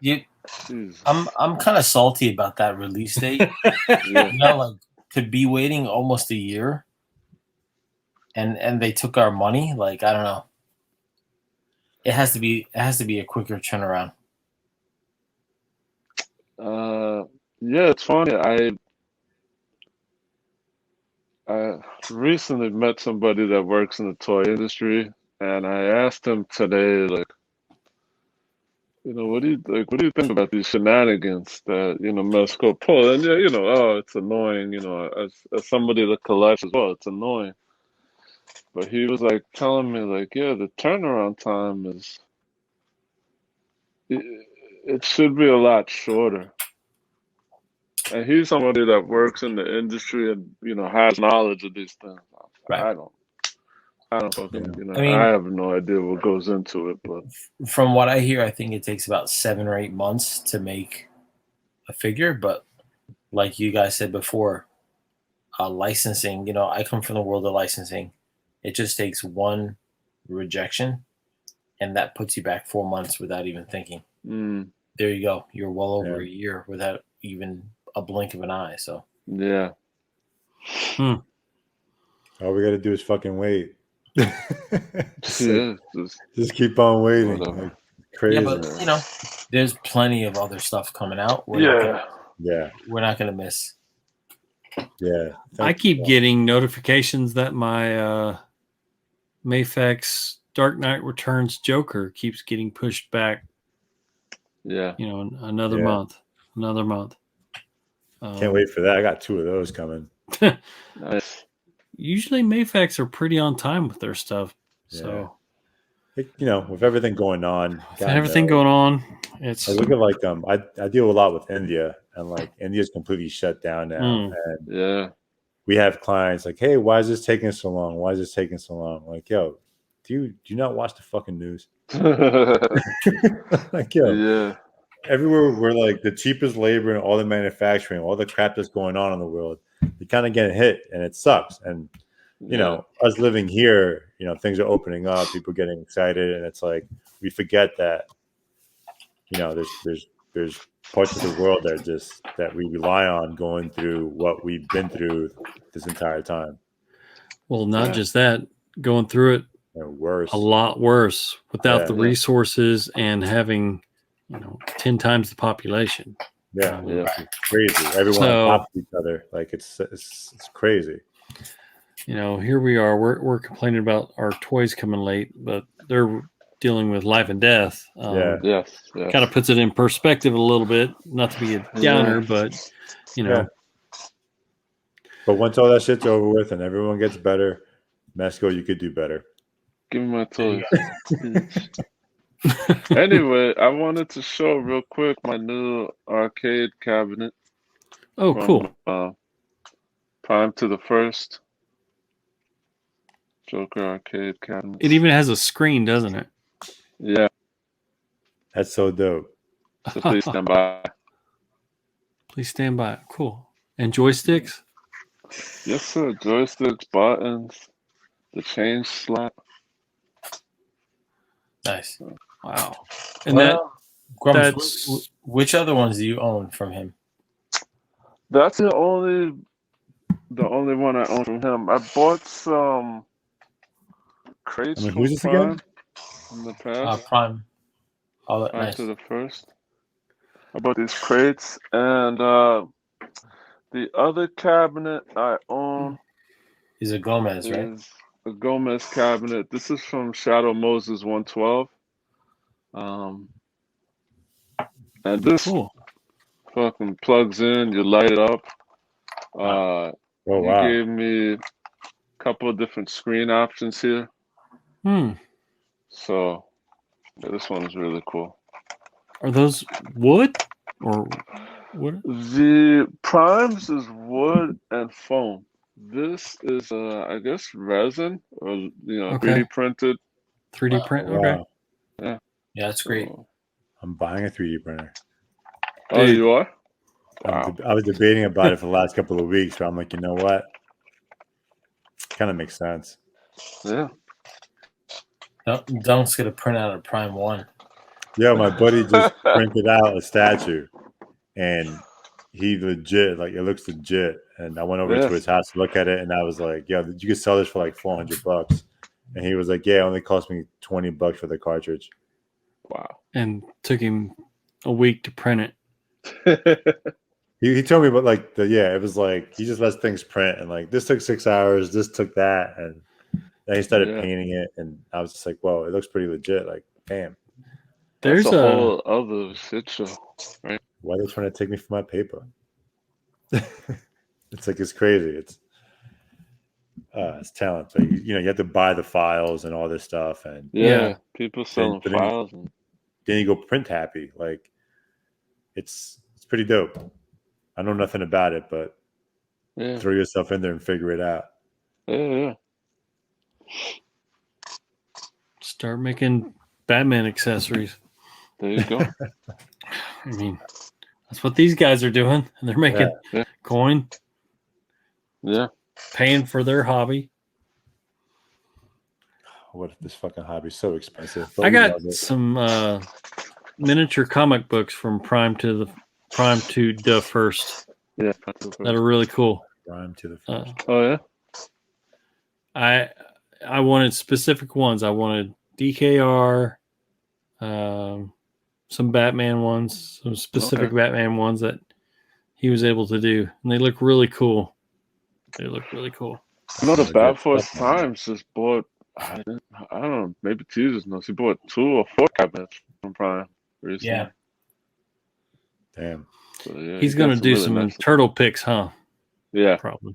Jeez. I'm kind of salty about that release date. Yeah. You know, like to be waiting almost a year, and they took our money. Like I don't know. It has to be a quicker turnaround. Yeah, it's funny. I recently met somebody that works in the toy industry, and I asked him today, like, you know, what do you think about these shenanigans that, you know, Mezco pull? And yeah, you know, oh, it's annoying, you know, as somebody that collects as well, it's annoying. But he was like telling me, like, yeah, the turnaround time is it should be a lot shorter. And he's somebody that works in the industry and, you know, has knowledge of these things. Right. I don't fucking, you know, I mean, I have no idea what goes into it, but from what I hear, I think it takes about 7 or 8 months to make a figure. But like you guys said before, licensing, you know, I come from the world of licensing. It just takes one rejection, and that puts you back 4 months without even thinking. There you go. You're well over a year without even a blink of an eye. So yeah. All we got to do is fucking wait. Just keep on waiting. Like, crazy. Yeah, but you know, there's plenty of other stuff coming out. We're not gonna miss. Yeah, I keep getting notifications that my Mayfex Dark Knight Returns Joker keeps getting pushed back. Yeah, you know, another month. Can't wait for that. I got 2 of those coming. Nice. Usually Mayfex are pretty on time with their stuff. So, you know, with everything going on, it's I look at like I deal a lot with India, and like India's completely shut down now. And we have clients like, hey, why is this taking so long? Why is this taking so long? Like, yo, do you not watch the fucking news? Like, yo, everywhere we're like the cheapest labor and all the manufacturing, all the crap that's going on in the world, you kind of get hit, and it sucks. And you know, us living here, you know, things are opening up, people getting excited, and it's like we forget that, you know, there's parts of the world that we rely on going through what we've been through this entire time. Well, not just that, going through it a lot worse without the resources and having, you know, 10 times the population. It's crazy. Everyone on top of each other, like it's crazy. You know, here we are. We're complaining about our toys coming late, but they're dealing with life and death. Kind of puts it in perspective a little bit. Not to be a downer, but you know. But once all that shit's over with and everyone gets better, Mezco, you could do better. Give me my toys. Anyway, I wanted to show real quick my new arcade cabinet. Oh, cool. Prime to the First. Joker arcade cabinet. It even has a screen, doesn't it? Yeah. That's so dope. So please stand by. Please stand by. Cool. And joysticks? Yes, sir. Joysticks, buttons, the change slot. Nice. Wow. And Grumps, which other ones do you own from him? That's the only one I own from him. I bought some crates from who's this Prime again? in the past. Prime. Oh, Prime nice. to the First. I bought these crates, and the other cabinet I own is a Gomez, right? Is a Gomez cabinet. This is from Shadow Moses 112. And this fucking plugs in, you light it up. He gave me couple of different screen options here. So yeah, this one is really cool. Are those wood or what? The primes is wood and foam. This is, I guess, resin or Okay. 3D printed. 3D print. Wow. Okay. Yeah, Yeah, that's great. so- I'm buying a 3D printer. Oh, Dude. you are? Wow. I was debating about it for the last couple of weeks, but I'm like, you know what? Kind of makes sense. Yeah. Dunk's gonna print out a Prime 1. Yo, my buddy just printed out a statue, and he legit, like, it looks legit. And I went over Yeah. to his house to look at it, and I was like, yo, you could sell this for like $400. And he was like, yeah, it only cost me $20 for the cartridge. Wow. And took him a week to print it. He told me about like it was like he just lets things print, and like this took 6 hours, this took that, and then he started Yeah. painting it, and I was just like, whoa, it looks pretty legit. Like, damn, There's That's a whole other shit show, right? why are they trying to take me for my paper? It's like, it's crazy. It's talent, but you have to buy the files and all this stuff, and Yeah. People selling But then- files. And, then you go print happy. Like, it's pretty dope. I know nothing about it, but yeah. throw yourself in there and figure it out. Yeah. start making Batman accessories. There you go. I mean, that's what these guys are doing. And they're making Yeah. coin, Yeah. paying for their hobby. What if this fucking hobby is so expensive? I got some miniature comic books from Prime to the First Yeah. that are really cool. Prime to the first. Oh, yeah? I wanted specific ones. I wanted DKR, some Batman ones, some specific Batman ones that he was able to do, and they look really cool. They look really cool. You know, the Bad Force Times just bought, I don't know, maybe Jesus knows. He bought 2 or 4 cabinets from Prime recently. Yeah. Damn. So, yeah, He's he going got to do really some nice- turtle picks, huh? Yeah. Probably.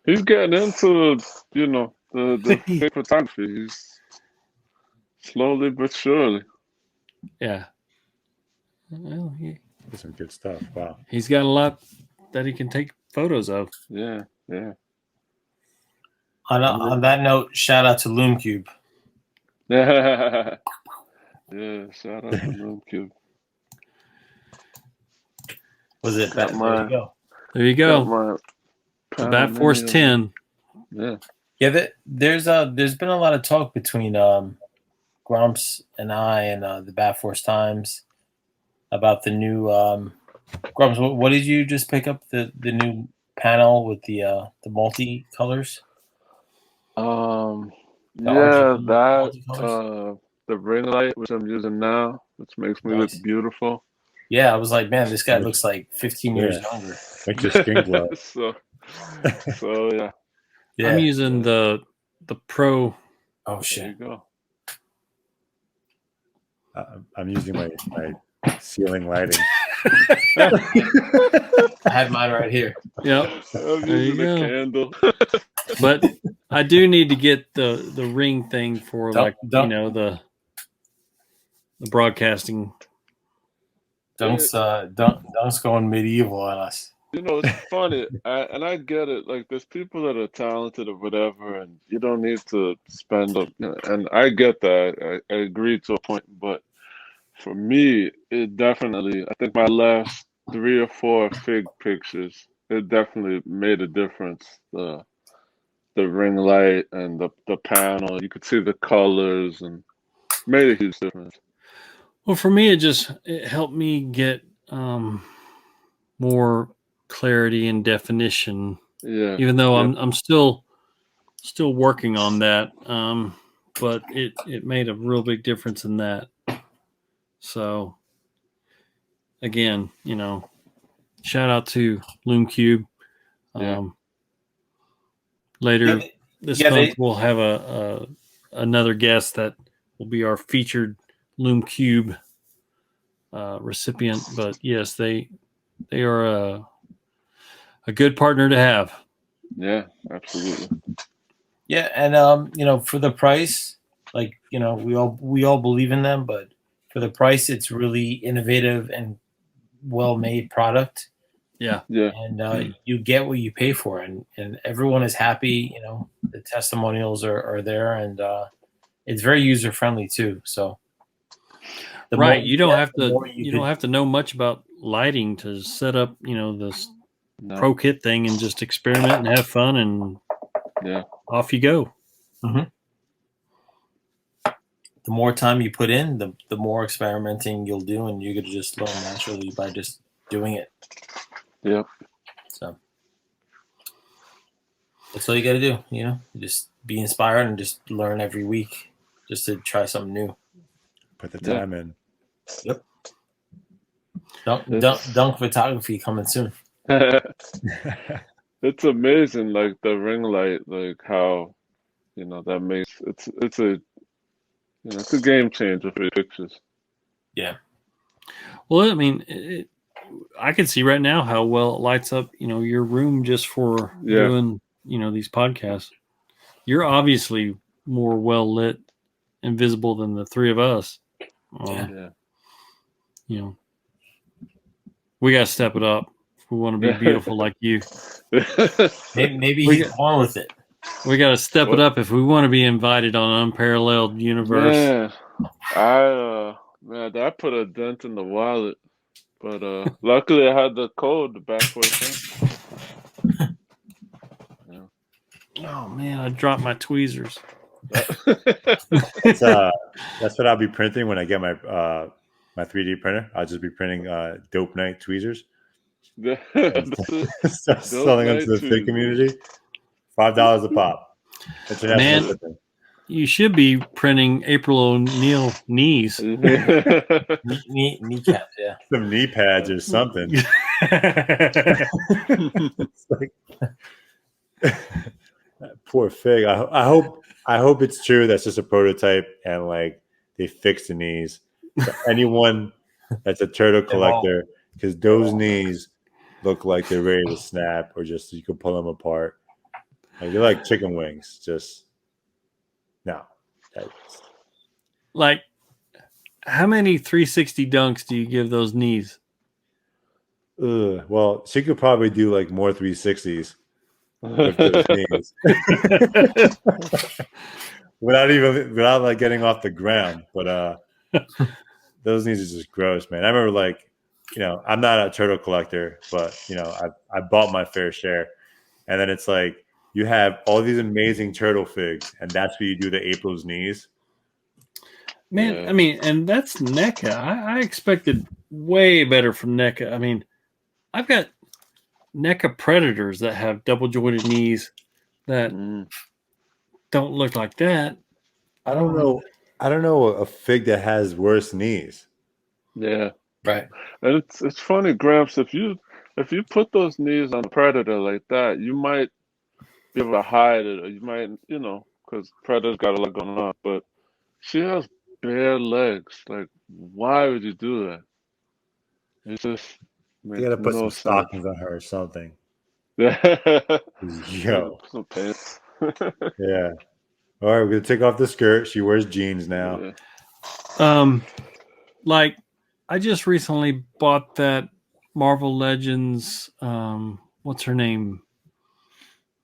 He's getting into, the fake photography. He's slowly but surely. Yeah. Well, That's some good stuff. Wow. he's got a lot that he can take photos of. Yeah. Yeah. On that note, shout out to Loom Cube. Yeah. Yeah. Shout out to Loom Cube. Was it Got that? mine. There you Got go. my The Bat Force Panamanian- 10. Yeah. Yeah, there's been a lot of talk between Grumps and I and the Bat Force Times about the new Grumps. What did you just pick up? The new panel with the multi colors. Yeah, RGB that multicolors? the ring light which I'm using now, which makes me Nice. look beautiful. Yeah, I was like, man, this guy looks like 15 years Yeah. younger. Makes your skin glow. so yeah, Yeah. I'm using the Pro. Oh there you shit. go. I'm using my ceiling lighting. I had mine right here. Yep. I'm There you using a go. candle. But I do need to get the ring thing for Don't- the broadcasting. Dunk's going medieval on us. It's funny, and I get it. Like, there's people that are talented or whatever, and you don't need to spend up. And I get that. I agree to a point, but for me, it definitely. I think my last 3 or 4 fig pictures, it definitely made a difference. The ring light and the panel, you could see the colors, and made a huge difference. Well, for me, it helped me get more clarity and definition. Yeah, Even though yeah. I'm still working on that, but it made a real big difference in that. So again, shout out to Loom Cube. Yeah. Later Yeah, this yeah, month we'll have another guest that will be our featured Loom Cube recipient. But yes, they are a good partner to have. Yeah, absolutely. Yeah, and you know, for the price, like, you know, we all believe in them, but for the price, it's really innovative and well made product, Yeah. Yeah. and you get what you pay for, and everyone is happy. You know, the testimonials are there, and it's very user friendly too. So the more Right. You don't have the to. more You don't have to know much about lighting to set up. This No. Pro Kit thing and just experiment and have fun, and Yeah. off you go. the more time you put in, the more experimenting you'll do, and you're gonna just learn naturally by just doing it. Yeah. So that's all you got to do. You know, just be inspired and just learn every week, just to try something new. Put the time in. Yep. Dunk photography coming soon. It's amazing, like the ring light, like how, that makes it's a it's a game changer for your pictures. Yeah. Well, I mean, I can see right now how well it lights up, your room just for doing, these podcasts. You're obviously more well lit and visible than the three of us. Yeah. We got to step it up if we want to be beautiful like you. Maybe he's born with it. We got to step it up if we want to be invited on an unparalleled universe. Man, I put a dent in the wallet, but luckily I had the code, the backwards thing. Yeah. Oh man, I dropped my tweezers. That's what I'll be printing when I get my my 3D printer. I'll just be printing Dope Night tweezers. Start selling them to the Fig community. $5 a pop. Man, you should be printing April O'Neil knees. Kneecaps, yeah. Some knee pads or something. Poor Fig. I hope it's true. That's just a prototype, and like they fix the knees. For anyone that's a turtle collector, because those knees look like they're ready to snap, or just you can pull them apart. Like they're like chicken wings. Just no. Like, how many 360 dunks do you give those knees? Well, she could probably do like more 360s with those knees. without like getting off the ground. But those knees are just gross, man. I remember like, I'm not a turtle collector, but I bought my fair share. And then it's like you have all these amazing turtle figs, and that's where you do the April's knees. Man, yeah. I mean, and that's NECA. I expected way better from NECA. I mean, I've got NECA Predators that have double jointed knees that don't look like that. I don't know a fig that has worse knees. Yeah, right. And it's funny, Gramps. If you put those knees on a Predator like that, you might be able to hide it, or you might, because Predator's got a lot going on. But she has bare legs. Like, why would you do that? It's just you got to put some stockings on her or something. Yo. Some pants. Yeah. All right, we're gonna take off the skirt. She wears jeans now. Yeah. Like I just recently bought that Marvel Legends. What's her name?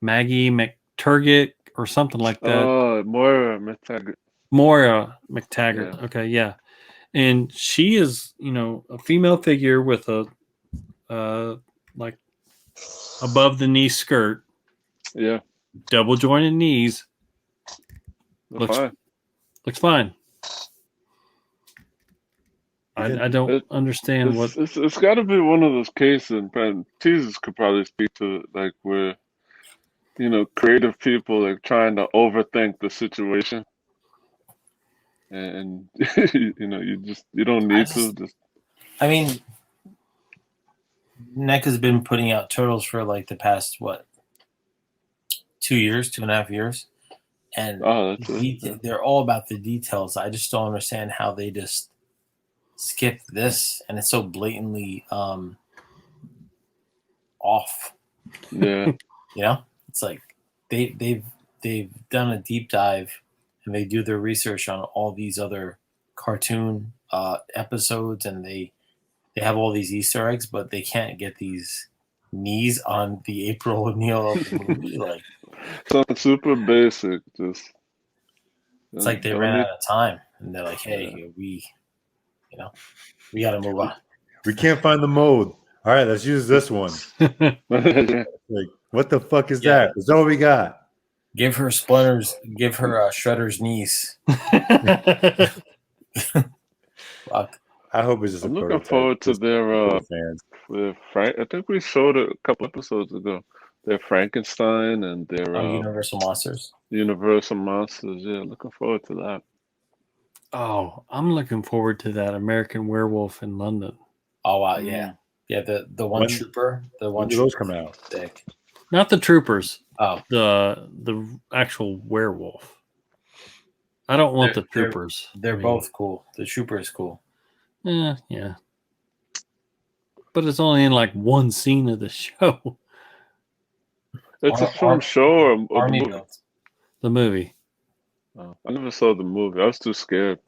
Maggie McTurgett or something like that. Oh, Moira McTaggart. Moira McTaggart. Yeah. Okay, yeah. And she is, a female figure with a like above the knee skirt. Yeah. Double jointed knees. Looks fine. I don't understand what it's got to be one of those cases, and Jesus could probably speak to it, like where creative people like trying to overthink the situation, and you don't need to. I mean, NECA's been putting out turtles for like the past 2.5 years. And they're all about the details. I just don't understand how they just skip this, and it's so blatantly off. Yeah, it's like they've done a deep dive and they do their research on all these other cartoon episodes, and they have all these Easter eggs, but they can't get these knees on the April O'Neil of the movie. Like Something super basic. Just it's like they ran out of time, and they're like, "Hey, we got to move on. We can't find the mold. All right, let's use this one. Like, what the fuck is that? That's all we got. Give her Splinter's, give her Shredder's niece." Fuck. I hope it's just. I'm looking forward to their Frank. I think we showed it a couple episodes ago. Their Frankenstein and their Universal Monsters. Universal Monsters. Yeah, looking forward to that. Oh, I'm looking forward to that American Werewolf in London. Oh wow, yeah. The one trooper. The one when those come out. Thick. Not the troopers. Oh, the actual werewolf. I don't want the troopers. They're both cool. The trooper is cool. Yeah. But it's only in like one scene of the show. It's a film show or Army movie? Built. The movie. Oh, I never saw the movie. I was too scared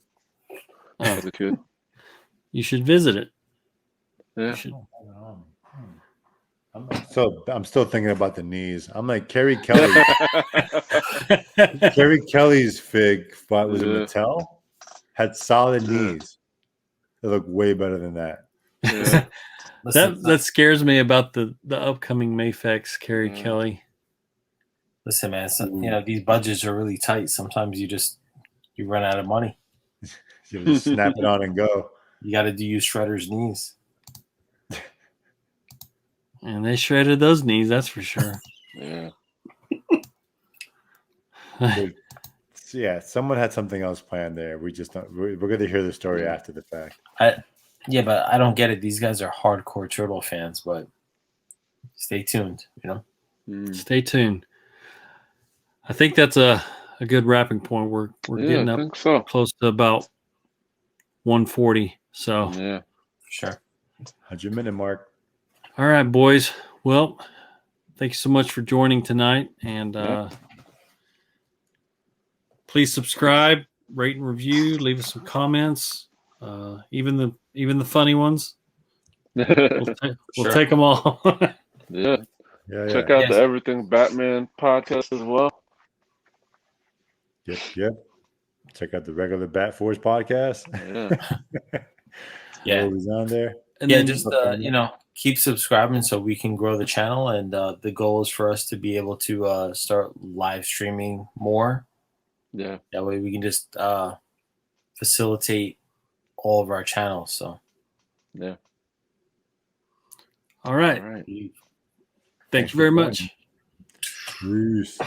as a kid. You should visit it. Yeah. You should. I'm still thinking about the knees. I'm like Carrie Kelly. Carrie Kelly's fig fight was in Mattel. Had solid knees. They look way better than that. Yeah. That scares me about the upcoming Mayfex Carrie Kelly. Listen, man. These budgets are really tight. Sometimes you run out of money. You just snap it on and go. You got to use Shredder's knees. And they shredded those knees, that's for sure. Yeah. Yeah, someone had something else planned there. We just don't. We're going to hear the story after the fact. But I don't get it. These guys are hardcore Turtle fans, but stay tuned. Stay tuned. I think that's a good wrapping point. We're getting up close to about 140. So yeah, sure. 100-minute mark. All right, boys. Well, thank you so much for joining tonight, and please subscribe, rate and review, leave us some comments, even the funny ones. We'll take them all. Yeah. Check out the Everything Batman podcast as well. Yep. Check out the regular Bat Force podcast. Yeah. Always on there. And just keep subscribing so we can grow the channel, and the goal is for us to be able to start live streaming more. Yeah. That way we can just facilitate all of our channels. So yeah. All right. Thank you very much. Peace.